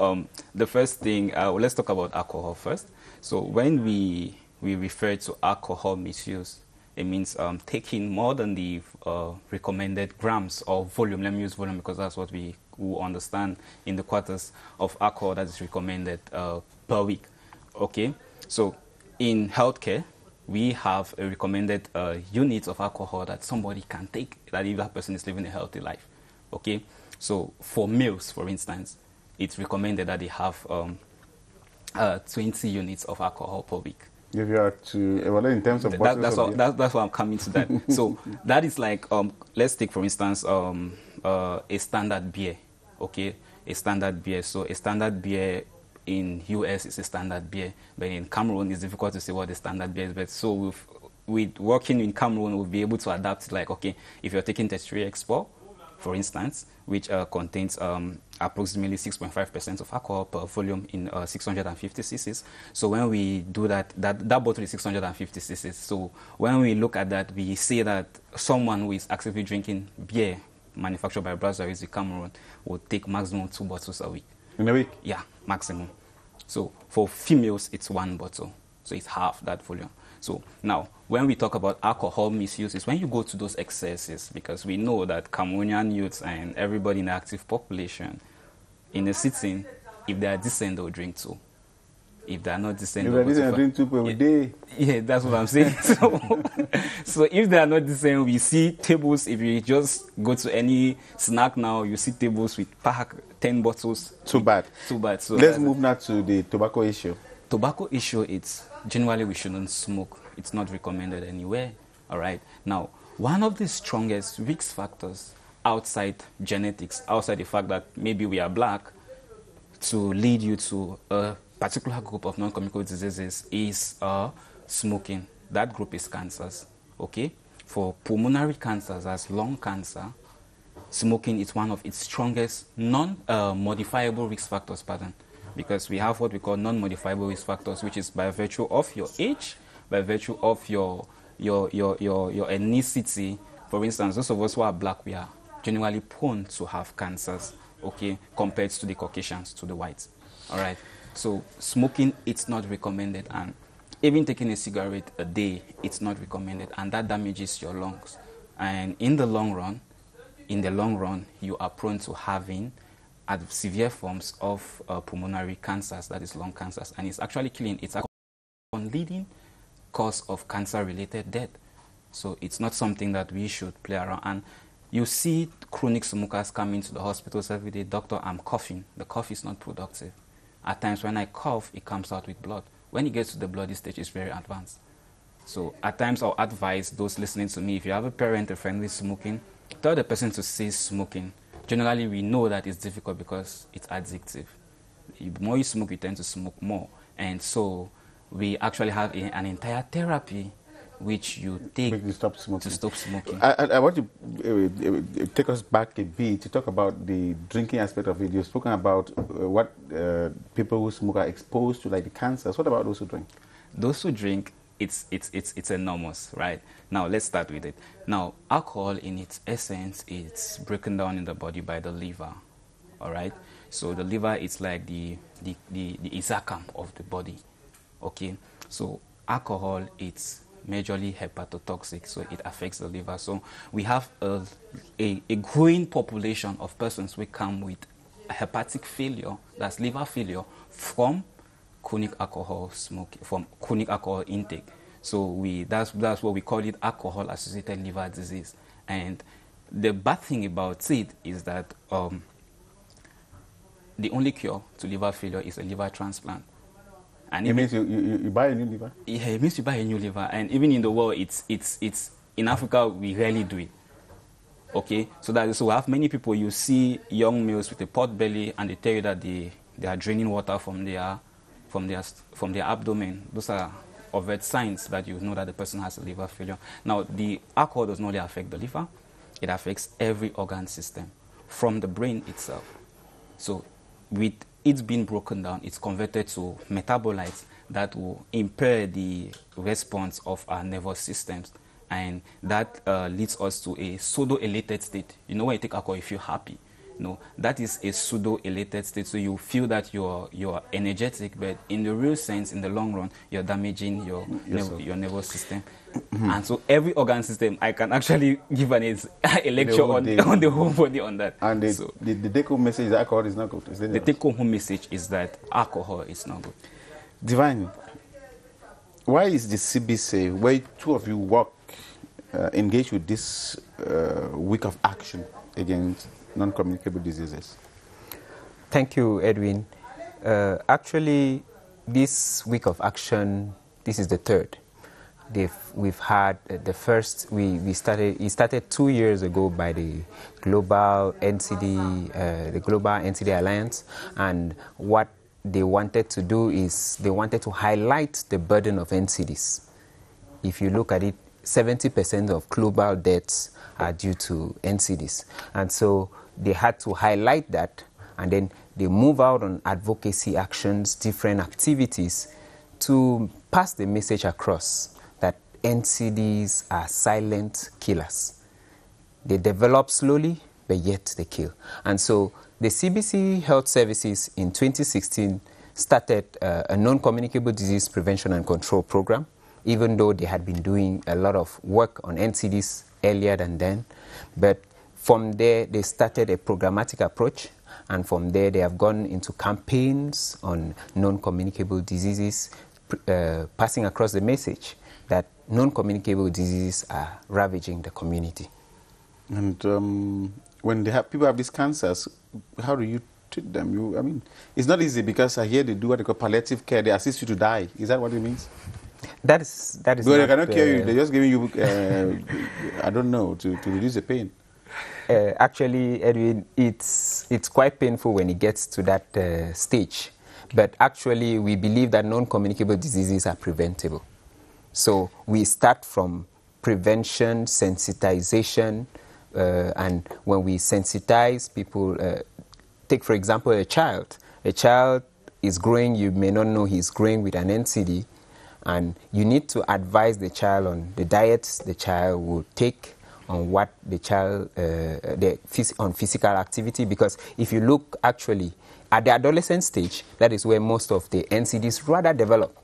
the first thing, let's talk about alcohol first. So when we refer to alcohol misuse, it means taking more than the recommended grams or volume. Let me use volume because that's what we will understand in the quarters of alcohol that is recommended per week. Okay. So in healthcare, we have a recommended unit of alcohol that somebody can take, that if that person is living a healthy life. Okay. So for males, for instance, it's recommended that they have 20 units of alcohol per week. If you are to, well, in terms of that's why I'm coming to that. So that is like, let's take for instance a standard beer, okay, a standard beer. So a standard beer in US is a standard beer, but in Cameroon it's difficult to say what the standard beer is. But so with working in Cameroon, we'll be able to adapt. Like, okay, if you're taking Tertiary Expo, for instance, which contains approximately 6.5% of alcohol per volume in 650 cc's. So when we do that bottle is 650 cc's. So when we look at that, we see that someone who is actively drinking beer manufactured by brasseries in Cameroon would take maximum 2 bottles a week. In a week? Yeah, maximum. So for females, it's 1 bottle. So it's half that volume. So now, when we talk about alcohol misuse, is when you go to those excesses, because we know that Cameroonian youths and everybody in the active population, in a sitting, if they are decent, they'll drink too. If they are not decent, yeah, that's what I'm saying. So if they are not decent, we see tables. If you just go to any snack now, you see tables with pack 10 bottles. Too bad. So let's move now to the tobacco issue. Tobacco issue, it's generally we shouldn't smoke. It's not recommended anywhere. All right. Now, one of the strongest risk factors outside genetics, outside the fact that maybe we are black, to lead you to a particular group of non-communicable diseases is smoking. That group is cancers. Okay. For pulmonary cancers, as lung cancer, smoking is one of its strongest non-modifiable risk factors, because we have what we call non-modifiable risk factors, which is by virtue of your age, by virtue of your ethnicity. For instance, those of us who are black, we are generally prone to have cancers, okay, compared to the Caucasians, to the whites. All right. So smoking, it's not recommended, and even taking a cigarette a day, it's not recommended, and that damages your lungs. And in the long run, you are prone to having severe forms of pulmonary cancers, that is lung cancers, and it's actually killing. It's a leading cause of cancer-related death. So it's not something that we should play around. And you see chronic smokers coming to the hospitals every day. Doctor, I'm coughing. The cough is not productive. At times when I cough, it comes out with blood. When it gets to the bloody stage, it's very advanced. So at times I'll advise those listening to me, if you have a parent or friend who is smoking, tell the person to cease smoking. Generally, we know that it's difficult because it's addictive. The more you smoke, you tend to smoke more. And so we actually have an entire therapy which you take to stop smoking. I want to take us back a bit to talk about the drinking aspect of it. You've spoken about what people who smoke are exposed to, like the cancers. What about those who drink? Those who drink, it's enormous, right? Now, let's start with it. Now, alcohol in its essence, it's broken down in the body by the liver, all right? So the liver is like the isacam of the body, okay? So alcohol, it's majorly hepatotoxic, so it affects the liver. So we have a growing population of persons who come with hepatic failure, that's liver failure, from chronic alcohol smoking, from chronic alcohol intake. So that's what we call it, alcohol-associated liver disease. And the bad thing about it is that the only cure to liver failure is a liver transplant. And it means you buy a new liver? Yeah, it means you buy a new liver. And even in the world, it's in Africa, we rarely do it. Okay, so we have many people, you see young males with a pot belly, and they tell you that they are draining water from their abdomen. Those are overt signs that you know that the person has a liver failure. Now, the alcohol does not only affect the liver, it affects every organ system from the brain itself. So with it being broken down, it's converted to metabolites that will impair the response of our nervous systems. And that leads us to a pseudo-elated state. You know, when you take alcohol, you feel happy. No, that is a pseudo-elated state. So you feel that you're energetic, but in the real sense, in the long run, you're damaging your nervous system. And so every organ system, I can actually give a lecture on the whole body on that. And the take-home message is that alcohol is not good. The take-home message is that alcohol is not good. Divine, why is the CBC, where two of you work, engaged with this week of action against non-communicable diseases? Thank you, Edwin. Actually, this week of action, this is the third. We've had the first. It started 2 years ago by the global NCD, the global NCD Alliance, and what they wanted to do is they wanted to highlight the burden of NCDs. If you look at it, 70% of global deaths are due to NCDs, and so they had to highlight that, and then they move out on advocacy actions, different activities to pass the message across that NCDs are silent killers. They develop slowly, but yet they kill. And so the CBC Health Services in 2016 started a non-communicable disease prevention and control program, even though they had been doing a lot of work on NCDs earlier than then. But from there, they started a programmatic approach, And from there, they have gone into campaigns on non-communicable diseases, passing across the message that non-communicable diseases are ravaging the community. And when people have these cancers, how do you treat them? I mean, it's not easy because I hear they do what they call palliative care. They assist you to die. Is that what it means? That is. But they cannot cure you. They're just giving you, I don't know, to reduce the pain. Actually, Edwin, it's quite painful when it gets to that stage. But actually, we believe that non-communicable diseases are preventable. So we start from prevention, sensitization, and when we sensitize people, take for example a child. A child is growing, you may not know he's growing with an NCD, and you need to advise the child on the diets the child will take, on what the child, on physical activity, because if you look actually at the adolescent stage, that is where most of the NCDs rather develop,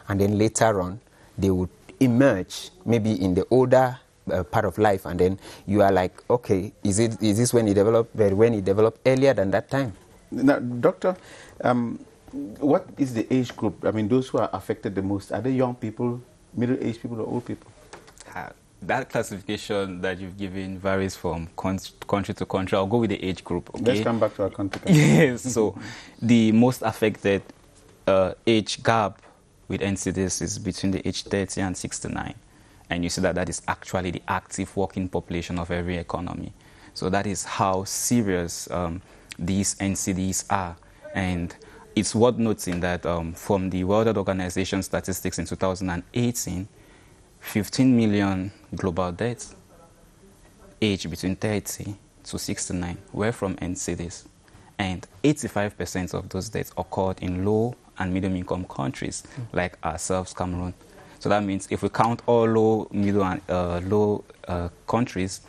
and then later on they would emerge maybe in the older part of life, and then you are like, okay, is this when it developed? But when it developed earlier than that time. Now, doctor, what is the age group? I mean, those who are affected the most, are they young people, middle-aged people, or old people? That classification that you've given varies from country to country. I'll go with the age group. Okay? Let's come back to our country. Yes, so the most affected age gap with NCDs is between the age 30 and 69. And you see that is actually the active working population of every economy. So that is how serious these NCDs are. And it's worth noting that from the World Health Organization statistics in 2018, 15 million global deaths aged between 30 to 69 were from NCDs. And 85% of those deaths occurred in low and medium income countries like ourselves, Cameroon. So that means if we count all low, middle, and low countries,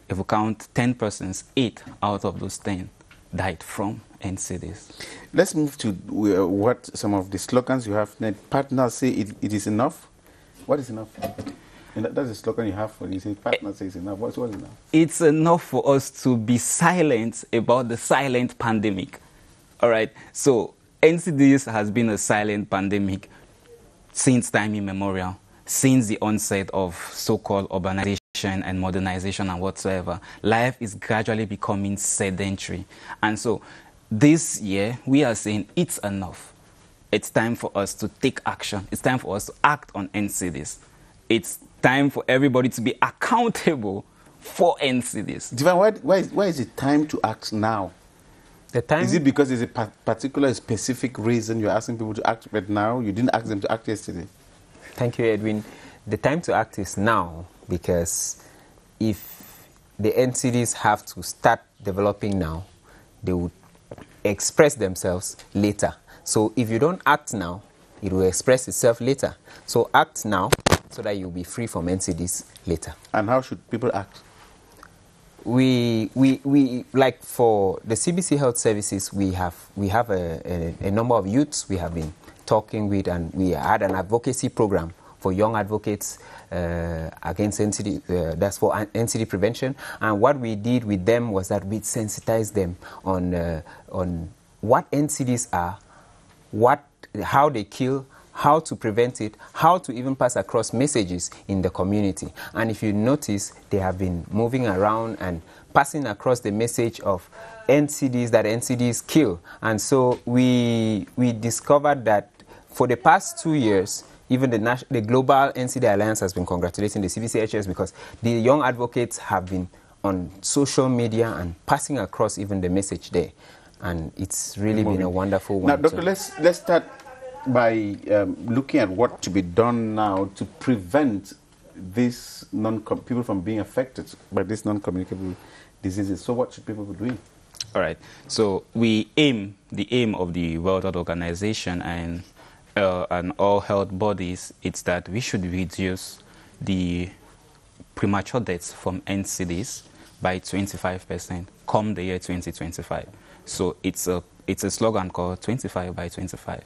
if we count 10 persons, 8 out of those 10 died from NCDs. Let's move to what some of the slogans you have. Partners say it is enough. What is enough? And that's the slogan you have for you say partners say it's enough. What's enough? It's enough for us to be silent about the silent pandemic. All right. So NCDs has been a silent pandemic since time immemorial, since the onset of so-called urbanization and modernization and whatsoever. Life is gradually becoming sedentary. And so this year, we are saying it's enough. It's time for us to take action. It's time for us to act on NCDs. It's time for everybody to be accountable for NCDs. Divine, why is it time to act now? The time is it because there's a particular specific reason you're asking people to act right now? You didn't ask them to act yesterday. Thank you, Edwin. The time to act is now, because if the NCDs have to start developing now, they would express themselves later. So if you don't act now, it will express itself later. So act now so that you'll be free from NCDs later. And how should people act? We like for the CBC Health Services, we have a number of youths we have been talking with, and we had an advocacy program for young advocates against NCD, that's for NCD prevention. And what we did with them was that we sensitized them on what NCDs are, how they kill, how to prevent it, how to even pass across messages in the community. And if you notice, they have been moving around and passing across the message of NCDs, that NCDs kill. And so we discovered that for the past 2 years, even the Global NCD Alliance has been congratulating the CBCHS because the young advocates have been on social media and passing across even the message there. And it's really been a wonderful one. Now, Doctor, let's start by looking at what to be done now to prevent these people from being affected by these non-communicable diseases. So what should people be doing? All right. So the aim of the World Health Organization and all health bodies, it's that we should reduce the premature deaths from NCDs by 25% come the year 2025. So it's a slogan called 25 by 25.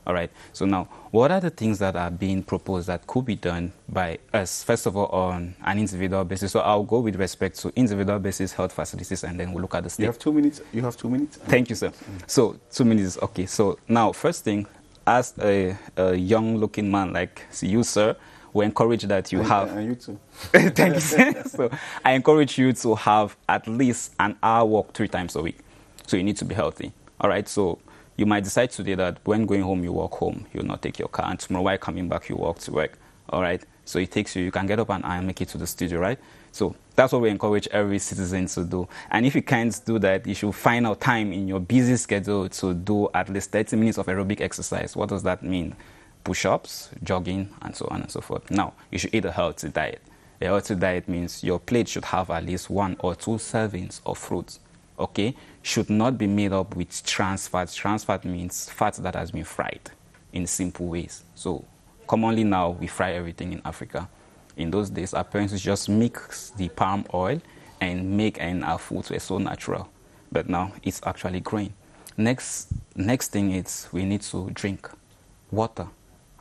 All right. So now, what are the things that are being proposed that could be done by us, first of all, on an individual basis? So I'll go with respect to individual basis health facilities, and then we'll look at the state. You have 2 minutes. You have 2 minutes. Thank you, sir. So 2 minutes. Okay. So now, first thing, as a young-looking man like you, sir, we encourage that you have... And you too. Thank you, sir. So I encourage you to have at least an hour walk 3 times a week. So you need to be healthy. All right? So you might decide today that when going home, you walk home. You'll not take your car. And tomorrow, while coming back, you walk to work. All right? So it takes you can get up an hour and make it to the studio, right? So that's what we encourage every citizen to do. And if you can't do that, you should find out time in your busy schedule to do at least 30 minutes of aerobic exercise. What does that mean? Push-ups, jogging, and so on and so forth. Now, you should eat a healthy diet. A healthy diet means your plate should have at least 1 or 2 servings of fruits, okay? Should not be made up with trans fats. Trans fat means fat that has been fried in simple ways. So commonly now, we fry everything in Africa. In those days, our parents just mix the palm oil and make, and our foods were so natural. But now, it's actually growing. Next thing is we need to drink water.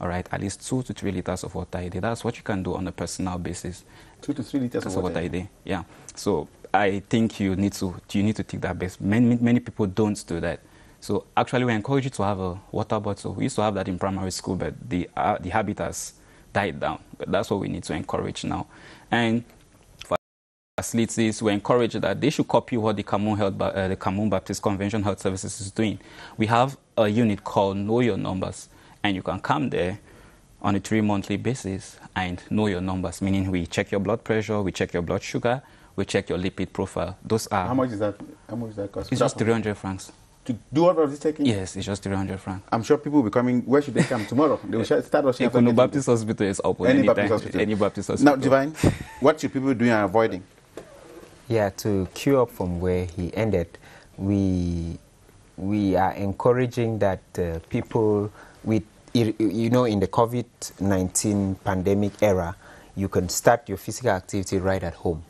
All right, at least 2 to 3 liters of water a day. That's what you can do on a personal basis. 2 to 3 liters of water a day. Yeah. So I think you need to take that best. Many people don't do that. So actually, we encourage you to have a water bottle. We used to have that in primary school, but the habit has died down. But that's what we need to encourage now. And for facilities, we encourage that they should copy what the Cameroon Baptist Convention Health Services is doing. We have a unit called Know Your Numbers. And you can come there on a 3-monthly basis and know your numbers, meaning we check your blood pressure, we check your blood sugar, we check your lipid profile. Those are... How much is that? How much does that cost? It's just 300 francs. To do all of this taking? Yes, it's just 300 francs. I'm sure people will be coming. Where should they come? Tomorrow? They will start rushing. Econo Baptist Hospital is open. Any Baptist hospital? Any Baptist hospital. Now, Divine, what should people be doing and avoiding? Yeah, to queue up from where he ended, we are encouraging that people with, you know, in the COVID-19 pandemic era, you can start your physical activity right at home.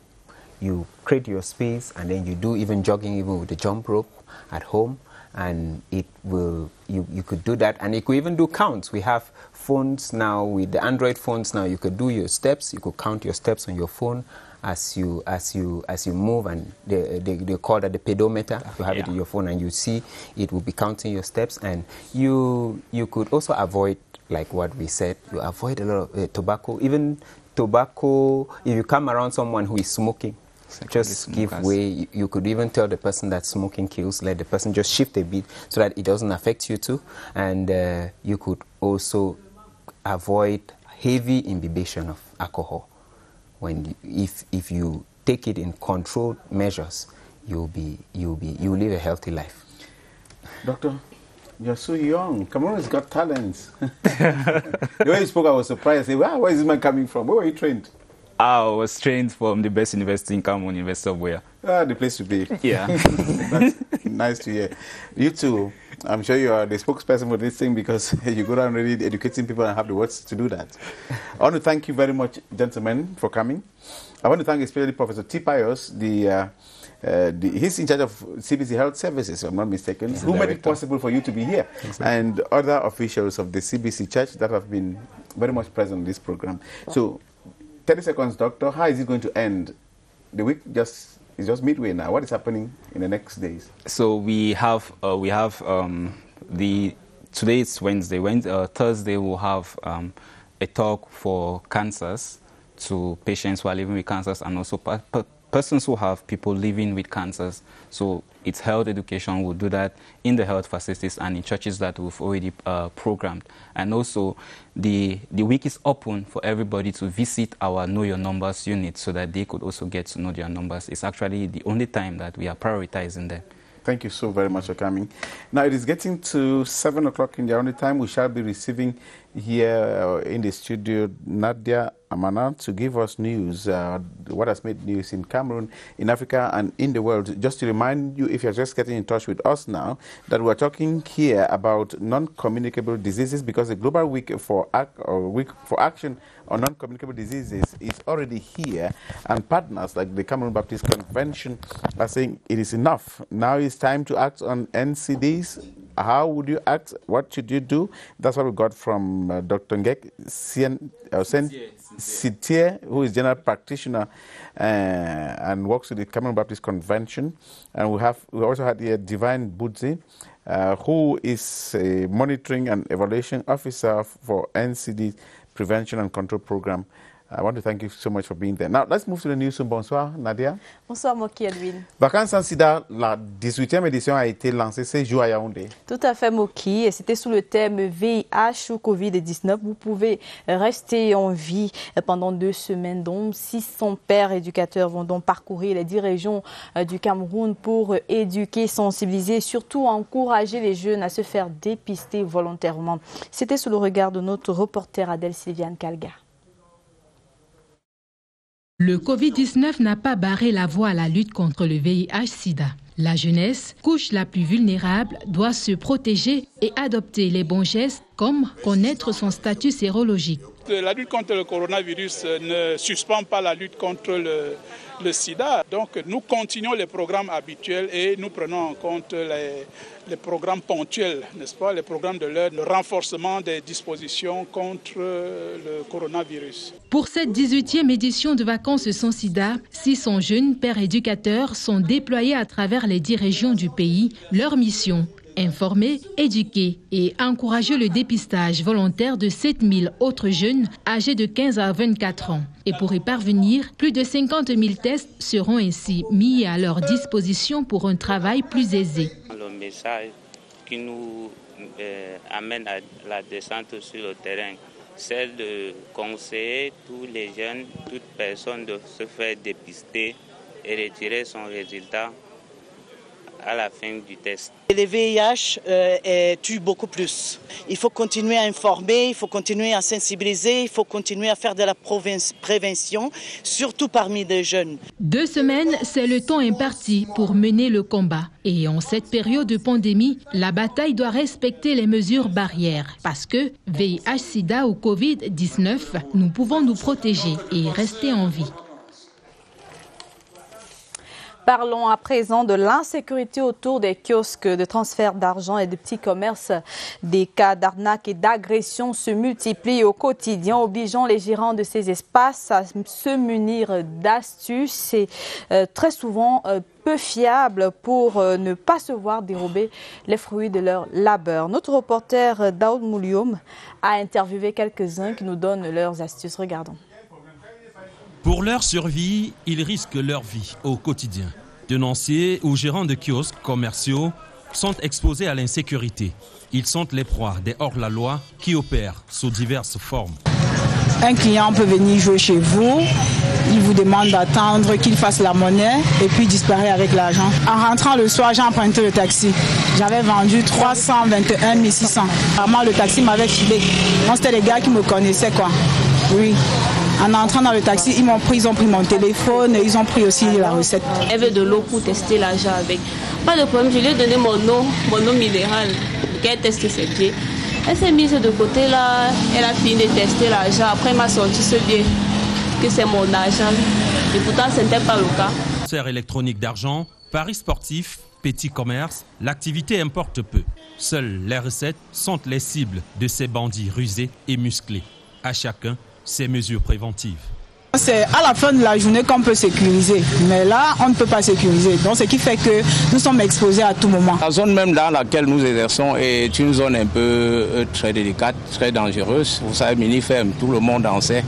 You create your space, and then you do even jogging, even with the jump rope at home, and it will, you could do that, and you could even do counts. We have phones now, with the Android phones now, you could do your steps, you could count your steps on your phone as you move, and they call that the pedometer. You have it in your phone, and you see it will be counting your steps. And you could also avoid, like what we said, you avoid a lot of tobacco. Even tobacco, if you come around someone who is smoking, just give way. You could even tell the person that smoking kills, let the person just shift a bit so that it doesn't affect you too. And you could also avoid heavy imbibition of alcohol. If you take it in controlled measures, you'll live a healthy life. Doctor, you're so young. Cameroon's got talents. The way you spoke, I was surprised. I said, wow, where is this man coming from? Where were you trained? I was trained from the best university in Cameroon, University of Where. Ah, the place to be. Yeah. That's nice to hear. You too. I'm sure you are the spokesperson for this thing, because you go around really educating people and have the words to do that. I want to thank you very much, gentlemen, for coming. I want to thank especially Professor T. Pius, he's in charge of CBC Health Services, if I'm not mistaken, who made it possible for you to be here, and other officials of the CBC Church that have been very much present in this program. So, 30 seconds, Doctor. How is it going to end? The week is just midway now. What is happening in the next days? So today it's Wednesday. Thursday we'll have a talk for cancers to patients who are living with cancers, and also persons who have people living with cancers. So it's health education. We'll do that in the health facilities and in churches that we've already programmed. And also the week is open for everybody to visit our Know Your Numbers unit so that they could also get to know their numbers. It's actually the only time that we are prioritizing them. Thank you so very much for coming. Now it is getting to 7 o'clock in the only time. We shall be receiving here in the studio Nadia Amana to give us news, what has made news in Cameroon, in Africa, and in the world. Just to remind you, if you're just getting in touch with us now, that we're talking here about non-communicable diseases, because the Global Week for Action on Non-Communicable Diseases is already here, and partners like the Cameroon Baptist Convention are saying it is enough. Now it's time to act on NCDs, how would you act? What should you do? That's what we got from Dr. Ngek Sitier, who is general practitioner and works with the Cameroon Baptist Convention. And we also had here Divine Budzi, who is a monitoring and evaluation officer for NCD Prevention and Control Program. I want to thank you so much for being there. Now, let's move to the news. Bonsoir, Nadia. Bonsoir, Moki Edwin. Vacances sans sida, la 18e édition a été lancée ce jour à Yaoundé. Tout à fait, Moki. Et c'était sous le thème VIH ou Covid-19. Vous pouvez rester en vie pendant 2 semaines. Donc, 600 pères éducateurs vont donc parcourir les 10 régions du Cameroun pour éduquer, sensibiliser et surtout encourager les jeunes à se faire dépister volontairement. C'était sous le regard de notre reporter Adèle Sylviane Kalga. Le Covid-19 n'a pas barré la voie à la lutte contre le VIH-Sida. La jeunesse, couche la plus vulnérable, doit se protéger et adopter les bons gestes comme connaître son statut sérologique. La lutte contre le coronavirus ne suspend pas la lutte contre le sida. Donc nous continuons les programmes habituels et nous prenons en compte les programmes ponctuels, n'est-ce pas, les programmes de l'heure, le renforcement des dispositions contre le coronavirus. Pour cette 18e édition de Vacances sans sida, 600 jeunes pères éducateurs sont déployés à travers les 10 régions du pays. Leur mission: informer, éduquer et encourager le dépistage volontaire de 7000 autres jeunes âgés de 15 à 24 ans. Et pour y parvenir, plus de 50 000 tests seront ainsi mis à leur disposition pour un travail plus aisé. Le message qui nous amène à la descente sur le terrain, c'est de conseiller tous les jeunes, toute personne de se faire dépister et retirer son résultat à la fin du test. Le VIH tue beaucoup plus. Il faut continuer à informer, il faut continuer à sensibiliser, il faut continuer à faire de la prévention, surtout parmi les jeunes. 2 semaines, c'est le temps imparti pour mener le combat. Et en cette période de pandémie, la bataille doit respecter les mesures barrières. Parce que VIH, SIDA ou Covid-19, nous pouvons nous protéger et rester en vie. Parlons à présent de l'insécurité autour des kiosques de transfert d'argent et de petits commerces. Des cas d'arnaque et d'agression se multiplient au quotidien, obligeant les gérants de ces espaces à se munir d'astuces et très souvent peu fiables pour ne pas se voir dérober les fruits de leur labeur. Notre reporter Daoud Moulioum a interviewé quelques-uns qui nous donnent leurs astuces. Regardons. Pour leur survie, ils risquent leur vie au quotidien. Tenanciers ou gérants de kiosques commerciaux sont exposés à l'insécurité. Ils sont les proies des hors-la-loi qui opèrent sous diverses formes. Un client peut venir jouer chez vous, il vous demande d'attendre qu'il fasse la monnaie et puis disparaît avec l'argent. En rentrant le soir, j'ai emprunté le taxi. J'avais vendu 321 600. Vraiment, le taxi m'avait filé. Donc, c'était les gars qui me connaissaient, quoi. Oui. En entrant dans le taxi, ils ont pris mon téléphone, ils ont pris aussi la recette. Elle veut de l'eau pour tester l'argent avec. Pas de problème, je lui ai donné mon eau minérale pour qu'elle teste ses pieds. Elle s'est mise de côté là, elle a fini de tester l'argent. Après, elle m'a sorti ce billet que c'est mon argent. Et pourtant, ce n'était pas le cas. Transfert électronique d'argent, paris sportifs, petits commerces, l'activité importe peu. Seules les recettes sont les cibles de ces bandits rusés et musclés. À chacun ces mesures préventives. C'est à la fin de la journée qu'on peut sécuriser, mais là, on ne peut pas sécuriser. Donc, ce qui fait que nous sommes exposés à tout moment. La zone même dans laquelle nous exerçons est une zone un peu très délicate, très dangereuse. Vous savez, mini-ferme, tout le monde en sait.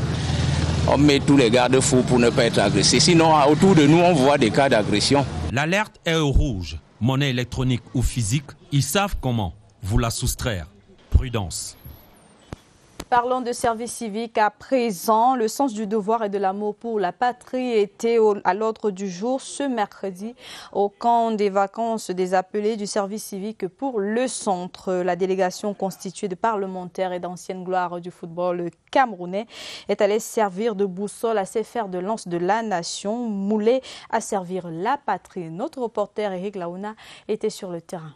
On met tous les garde-fous pour ne pas être agressés. Sinon, autour de nous, on voit des cas d'agression. L'alerte est au rouge. Monnaie électronique ou physique, ils savent comment vous la soustraire. Prudence. Parlons de service civique à présent. Le sens du devoir et de l'amour pour la patrie était à l'ordre du jour ce mercredi au camp des vacances des appelés du service civique pour le centre. La délégation constituée de parlementaires et d'anciennes gloires du football camerounais est allée servir de boussole à ces fers de lance de la nation, moulés à servir la patrie. Notre reporter Eric Laouna était sur le terrain.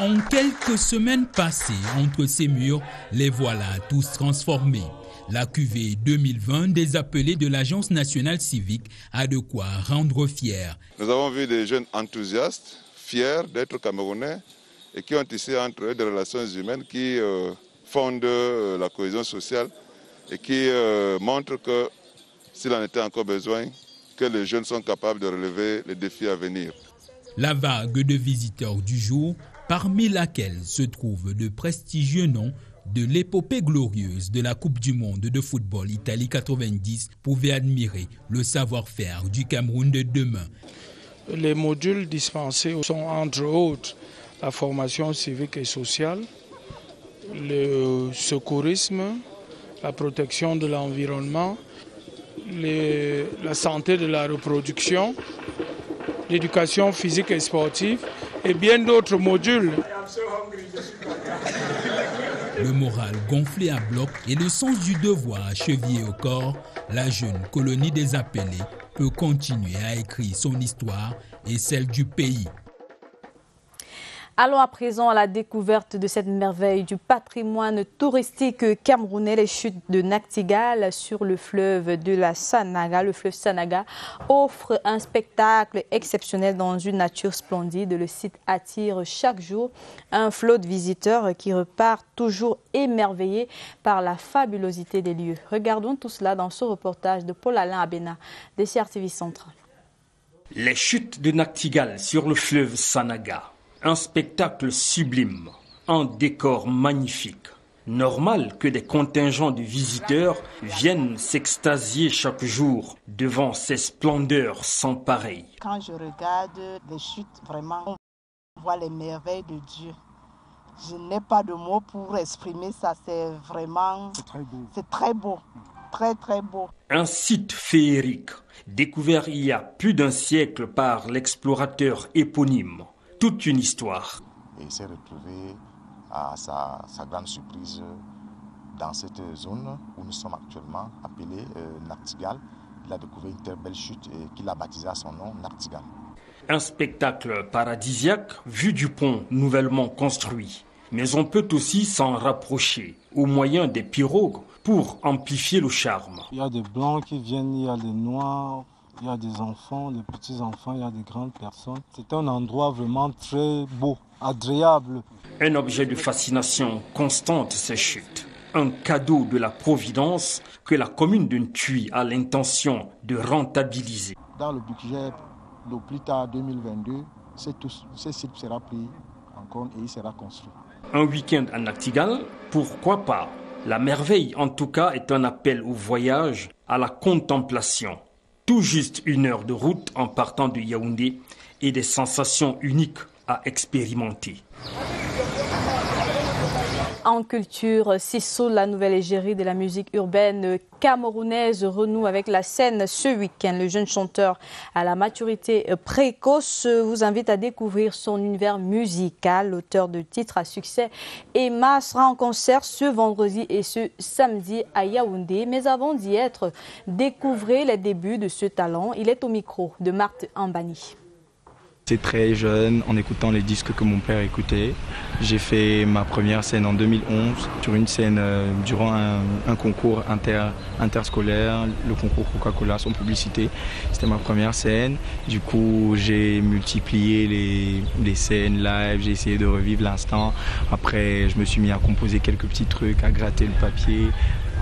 En quelques semaines passées entre ces murs, les voilà tous transformés. La cuvée 2020 des appelés de l'Agence nationale civique a de quoi rendre fier. Nous avons vu des jeunes enthousiastes, fiers d'être Camerounais et qui ont tissé entre eux des relations humaines qui fondent la cohésion sociale et qui montrent que s'il en était encore besoin, que les jeunes sont capables de relever les défis à venir. La vague de visiteurs du jour, parmi laquelle se trouvent de prestigieux noms de l'épopée glorieuse de la Coupe du monde de football Italie 90, pouvait admirer le savoir-faire du Cameroun de demain. Les modules dispensés sont entre autres la formation civique et sociale, le secourisme, la protection de l'environnement, la santé de la reproduction, l'éducation physique et sportive et bien d'autres modules. Le moral gonflé à bloc et le sens du devoir chevillé au corps, la jeune colonie des appelés peut continuer à écrire son histoire et celle du pays. Allons à présent à la découverte de cette merveille du patrimoine touristique camerounais, les chutes de Nachtigal sur le fleuve de la Sanaga. Le fleuve Sanaga offre un spectacle exceptionnel dans une nature splendide. Le site attire chaque jour un flot de visiteurs qui repart toujours émerveillés par la fabulosité des lieux. Regardons tout cela dans ce reportage de Paul-Alain Abena des CRTV Central. Les chutes de Nachtigal sur le fleuve Sanaga. Un spectacle sublime, un décor magnifique. Normal que des contingents de visiteurs viennent s'extasier chaque jour devant ces splendeurs sans pareil. Quand je regarde les chutes, vraiment, on voit les merveilles de Dieu. Je n'ai pas de mots pour exprimer ça, c'est vraiment... C'est très beau. C'est très beau, très très beau. Un site féerique, découvert il y a plus d'un siècle par l'explorateur éponyme. Toute une histoire. Et il s'est retrouvé à sa grande surprise dans cette zone où nous sommes actuellement, appelée Nachtigal. Il a découvert une telle belle chute et qu'il a baptisé à son nom Nachtigal. Un spectacle paradisiaque vu du pont nouvellement construit. Mais on peut aussi s'en rapprocher au moyen des pirogues pour amplifier le charme. Il y a des blancs qui viennent, il y a des noirs. Il y a des enfants, des petits-enfants, il y a des grandes personnes. C'est un endroit vraiment très beau, agréable. Un objet de fascination constante, ces chutes. Un cadeau de la Providence que la commune de Ntui a l'intention de rentabiliser. Dans le budget, le plus tard 2022, ce site sera pris en compte et il sera construit. Un week-end à Nachtigal, pourquoi pas? La merveille, en tout cas, est un appel au voyage, à la contemplation. Tout juste 1 heure de route en partant de Yaoundé et des sensations uniques à expérimenter. En culture, Sissou, la nouvelle égérie de la musique urbaine camerounaise, renoue avec la scène ce week-end. Le jeune chanteur à la maturité précoce vous invite à découvrir son univers musical. L'auteur de titres à succès, Emma, sera en concert ce vendredi et ce samedi à Yaoundé. Mais avant d'y être, découvrez les débuts de ce talent. Il est au micro de Marthe Ambani. C'est très jeune, en écoutant les disques que mon père écoutait. J'ai fait ma première scène en 2011 sur une scène durant un concours interscolaire, le concours Coca-Cola sans publicité. C'était ma première scène. Du coup, j'ai multiplié les scènes live, j'ai essayé de revivre l'instant. Après, je me suis mis à composer quelques petits trucs, à gratter le papier,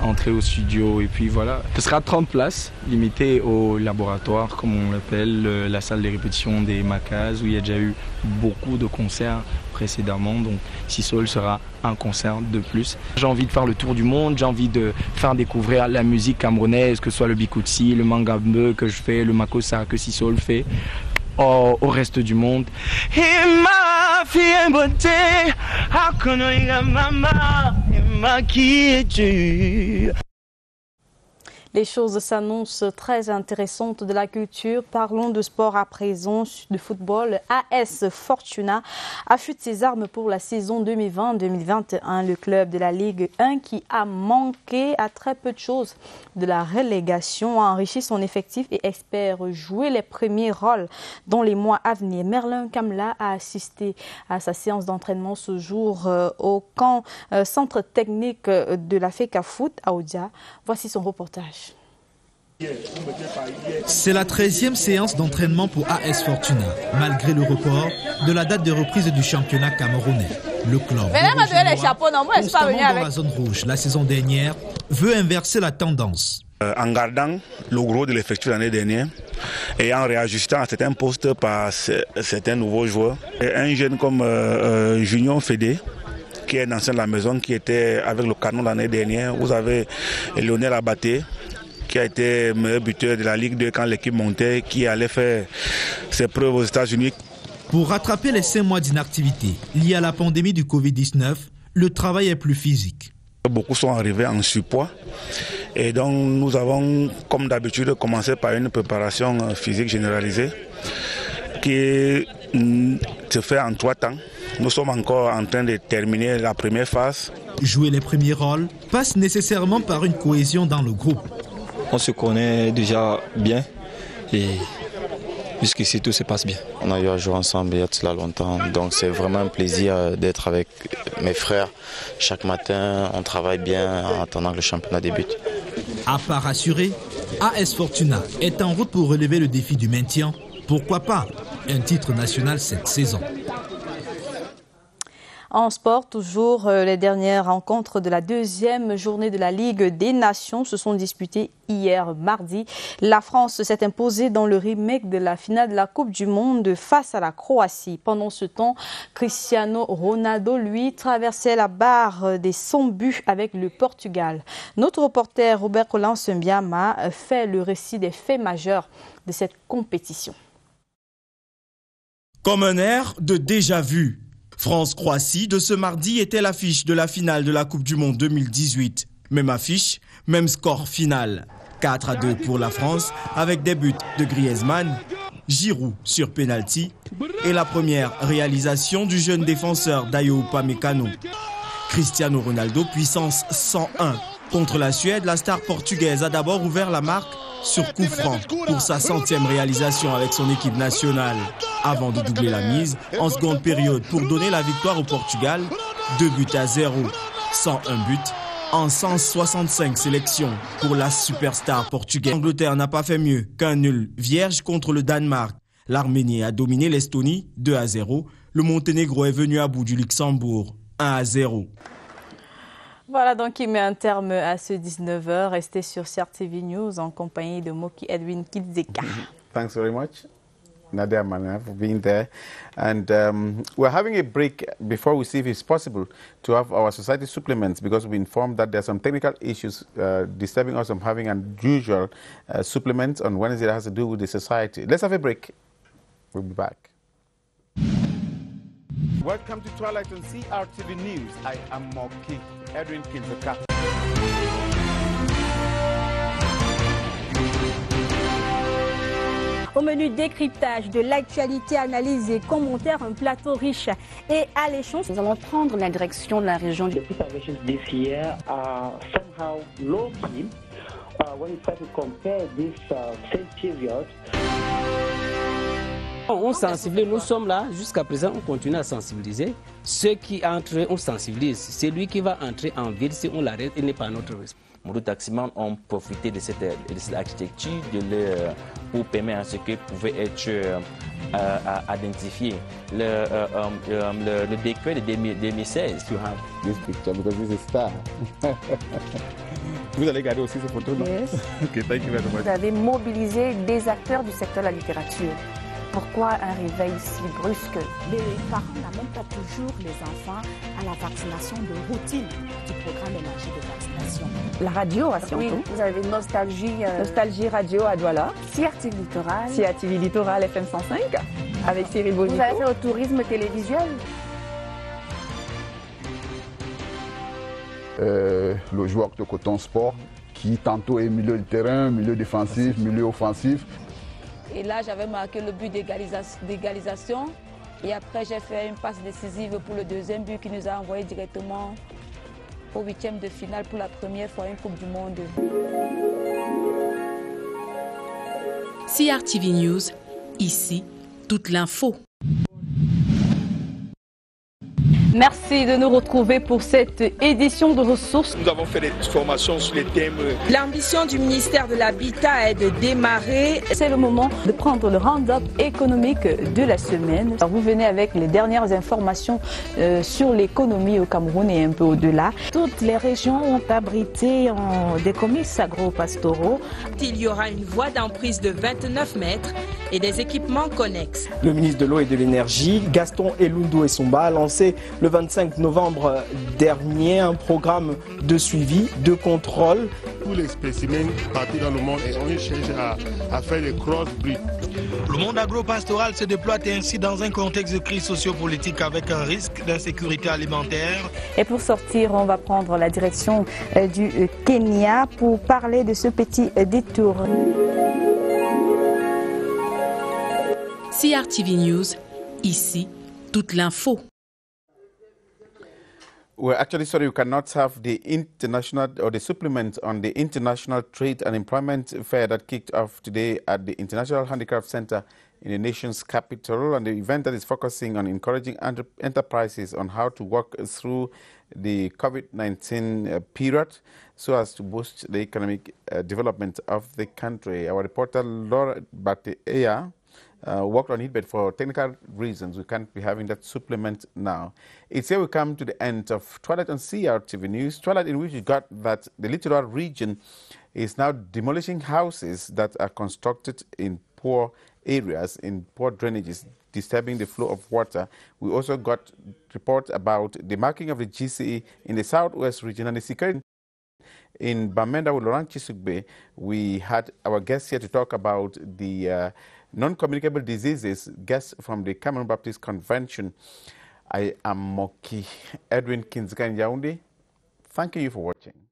entrer au studio et puis voilà. Ce sera 30 places, limitées au laboratoire comme on l'appelle, la salle de répétition des Macas où il y a déjà eu beaucoup de concerts précédemment, donc Sissol sera un concert de plus. J'ai envie de faire le tour du monde, j'ai envie de faire découvrir la musique camerounaise, que ce soit le bikoutsi, le mangabeu que je fais, le makossa que Sissol fait au reste du monde. Les choses s'annoncent très intéressantes de la culture. Parlons de sport à présent, de football. AS Fortuna affûte ses armes pour la saison 2020-2021. Le club de la Ligue 1 qui a manqué à très peu de choses de la relégation a enrichi son effectif et espère jouer les premiers rôles dans les mois à venir. Merlin Kamla a assisté à sa séance d'entraînement ce jour au camp centre technique de la FECA Foot à Oudia. Voici son reportage. C'est la 13e séance d'entraînement pour AS Fortuna, malgré le report de la date de reprise du championnat camerounais. Le club, constamment dans la zone rouge la saison dernière, veut inverser la tendance. En gardant le gros de l'effectif l'année dernière et en réajustant à certains postes par certains nouveaux joueurs. Et un jeune comme Junior Fédé, qui est un ancien de la maison, qui était avec le canon l'année dernière. Vous avez Lionel Abaté, qui a été meilleur buteur de la Ligue 2 quand l'équipe montait, qui allait faire ses preuves aux États-Unis. Pour rattraper les 5 mois d'inactivité liés à la pandémie du Covid-19, le travail est plus physique. Beaucoup sont arrivés en surpoids et donc nous avons, comme d'habitude, commencé par une préparation physique généralisée qui se fait en 3 temps. Nous sommes encore en train de terminer la première phase. Jouer les premiers rôles passe nécessairement par une cohésion dans le groupe. On se connaît déjà bien et jusqu'ici tout se passe bien. On a eu à jouer ensemble il y a de cela longtemps, donc c'est vraiment un plaisir d'être avec mes frères. Chaque matin, on travaille bien en attendant que le championnat débute. À part assuré, AS Fortuna est en route pour relever le défi du maintien. Pourquoi pas un titre national cette saison? En sport, toujours, les dernières rencontres de la 2e journée de la Ligue des Nations se sont disputées hier mardi. La France s'est imposée dans le remake de la finale de la Coupe du Monde face à la Croatie. Pendant ce temps, Cristiano Ronaldo, lui, traversait la barre des 100 buts avec le Portugal. Notre reporter Robert Collin-Sembiama fait le récit des faits majeurs de cette compétition. Comme un air de déjà-vu. France-Croatie de ce mardi était l'affiche de la finale de la Coupe du Monde 2018. Même affiche, même score final. 4-2 pour la France avec des buts de Griezmann, Giroud sur penalty et la première réalisation du jeune défenseur Dayo Upamecano. Cristiano Ronaldo, puissance 101. Contre la Suède, la star portugaise a d'abord ouvert la marque sur coup franc pour sa 100e réalisation avec son équipe nationale. Avant de doubler la mise en seconde période pour donner la victoire au Portugal, 2-0, 101 buts en 165 sélections pour la superstar portugaise. L'Angleterre n'a pas fait mieux qu'un nul vierge contre le Danemark. L'Arménie a dominé l'Estonie 2-0. Le Monténégro est venu à bout du Luxembourg 1-0. Voilà donc qui met un terme à ce 19h. Restez sur CRTV News en compagnie de Moki Edwin Kidzeka. Thanks very much, Nadia Mana, for being there. And we're having a break before we see if it's possible to have our society supplements, because we're informed that there are some technical issues disturbing us from having unusual supplements on Wednesday that has to do with the society. Let's have a break. We'll be back. Welcome to Twilight on CRTV News. I am Moki Edwin Kinzoka. Au menu décryptage de l'actualité, analyse et commentaires, un plateau riche et alléchant. Nous allons prendre la direction de la région du this year are somehow low key when you try to compare this same period. On sensibilise, nous sommes là, jusqu'à présent, on continue à sensibiliser. Ceux qui entrent, on sensibilise. C'est lui qui va entrer en ville, si on l'arrête, il n'est pas notre respect. Nos taximans ont profité de cette architecture pour permettre à ce que pouvait être identifié. Le décret de 2016. You have this picture because this is star. Vous allez garder aussi ces photos, non? Yes. Okay, thank you very much. Vous avez mobilisé des acteurs du secteur de la littérature. Pourquoi un réveil si brusque? Les parents n'amènent pas toujours les enfants à la vaccination de routine du programme élargi de vaccination. La radio à Sionto. Oui, vous avez Nostalgie, Nostalgie Radio à Douala. CRTV Littoral. CRTV Littoral FM 105 avec Cyril Bonico. Vous avez fait au tourisme télévisuel. Le joueur de Coton Sport qui tantôt est milieu de terrain, milieu défensif, milieu offensif. Et là, j'avais marqué le but d'égalisation. Et après, j'ai fait une passe décisive pour le deuxième but qui nous a envoyé directement au 8e de finale pour la première fois une Coupe du Monde. CRTV News, ici, toute l'info. Merci de nous retrouver pour cette édition de ressources. Nous avons fait des formations sur les thèmes. L'ambition du ministère de l'Habitat est de démarrer. C'est le moment de prendre le round-up économique de la semaine. Alors vous venez avec les dernières informations sur l'économie au Cameroun et un peu au-delà. Toutes les régions ont abrité des comices agro-pastoraux. Il y aura une voie d'emprise de 29 mètres et des équipements connexes. Le ministre de l'Eau et de l'Énergie, Gaston Elundou Essomba, a lancé le 25 novembre dernier un programme de suivi, de contrôle. Tous les spécimens partout dans le monde et on cherche à faire des cross-breeds. Le monde agro-pastoral se déploie ainsi dans un contexte de crise sociopolitique avec un risque d'insécurité alimentaire. Et pour sortir, on va prendre la direction du Kenya pour parler de ce petit détour. CRTV News, ici, toute l'info. We're actually sorry we cannot have the international or the supplement on the International Trade and Employment Fair that kicked off today at the International Handicraft Center in the nation's capital, and the event that is focusing on encouraging enterprises on how to work through the COVID-19 period so as to boost the economic development of the country. Our reporter Laura Bateya worked on it, but for technical reasons, we can't be having that supplement now. It's here we come to the end of Twilight on CRTV News. Twilight, in which we got that the littoral region is now demolishing houses that are constructed in poor areas, in poor drainages, disturbing the flow of water. We also got reports about the marking of the GCE in the southwest region and the security in Bamenda with Laurent Chisugbe. We had our guests here to talk about the non-communicable diseases, guests from the Cameroon Baptist Convention. I am Moki Edwin Kinzika in Yaoundé. Thank you for watching.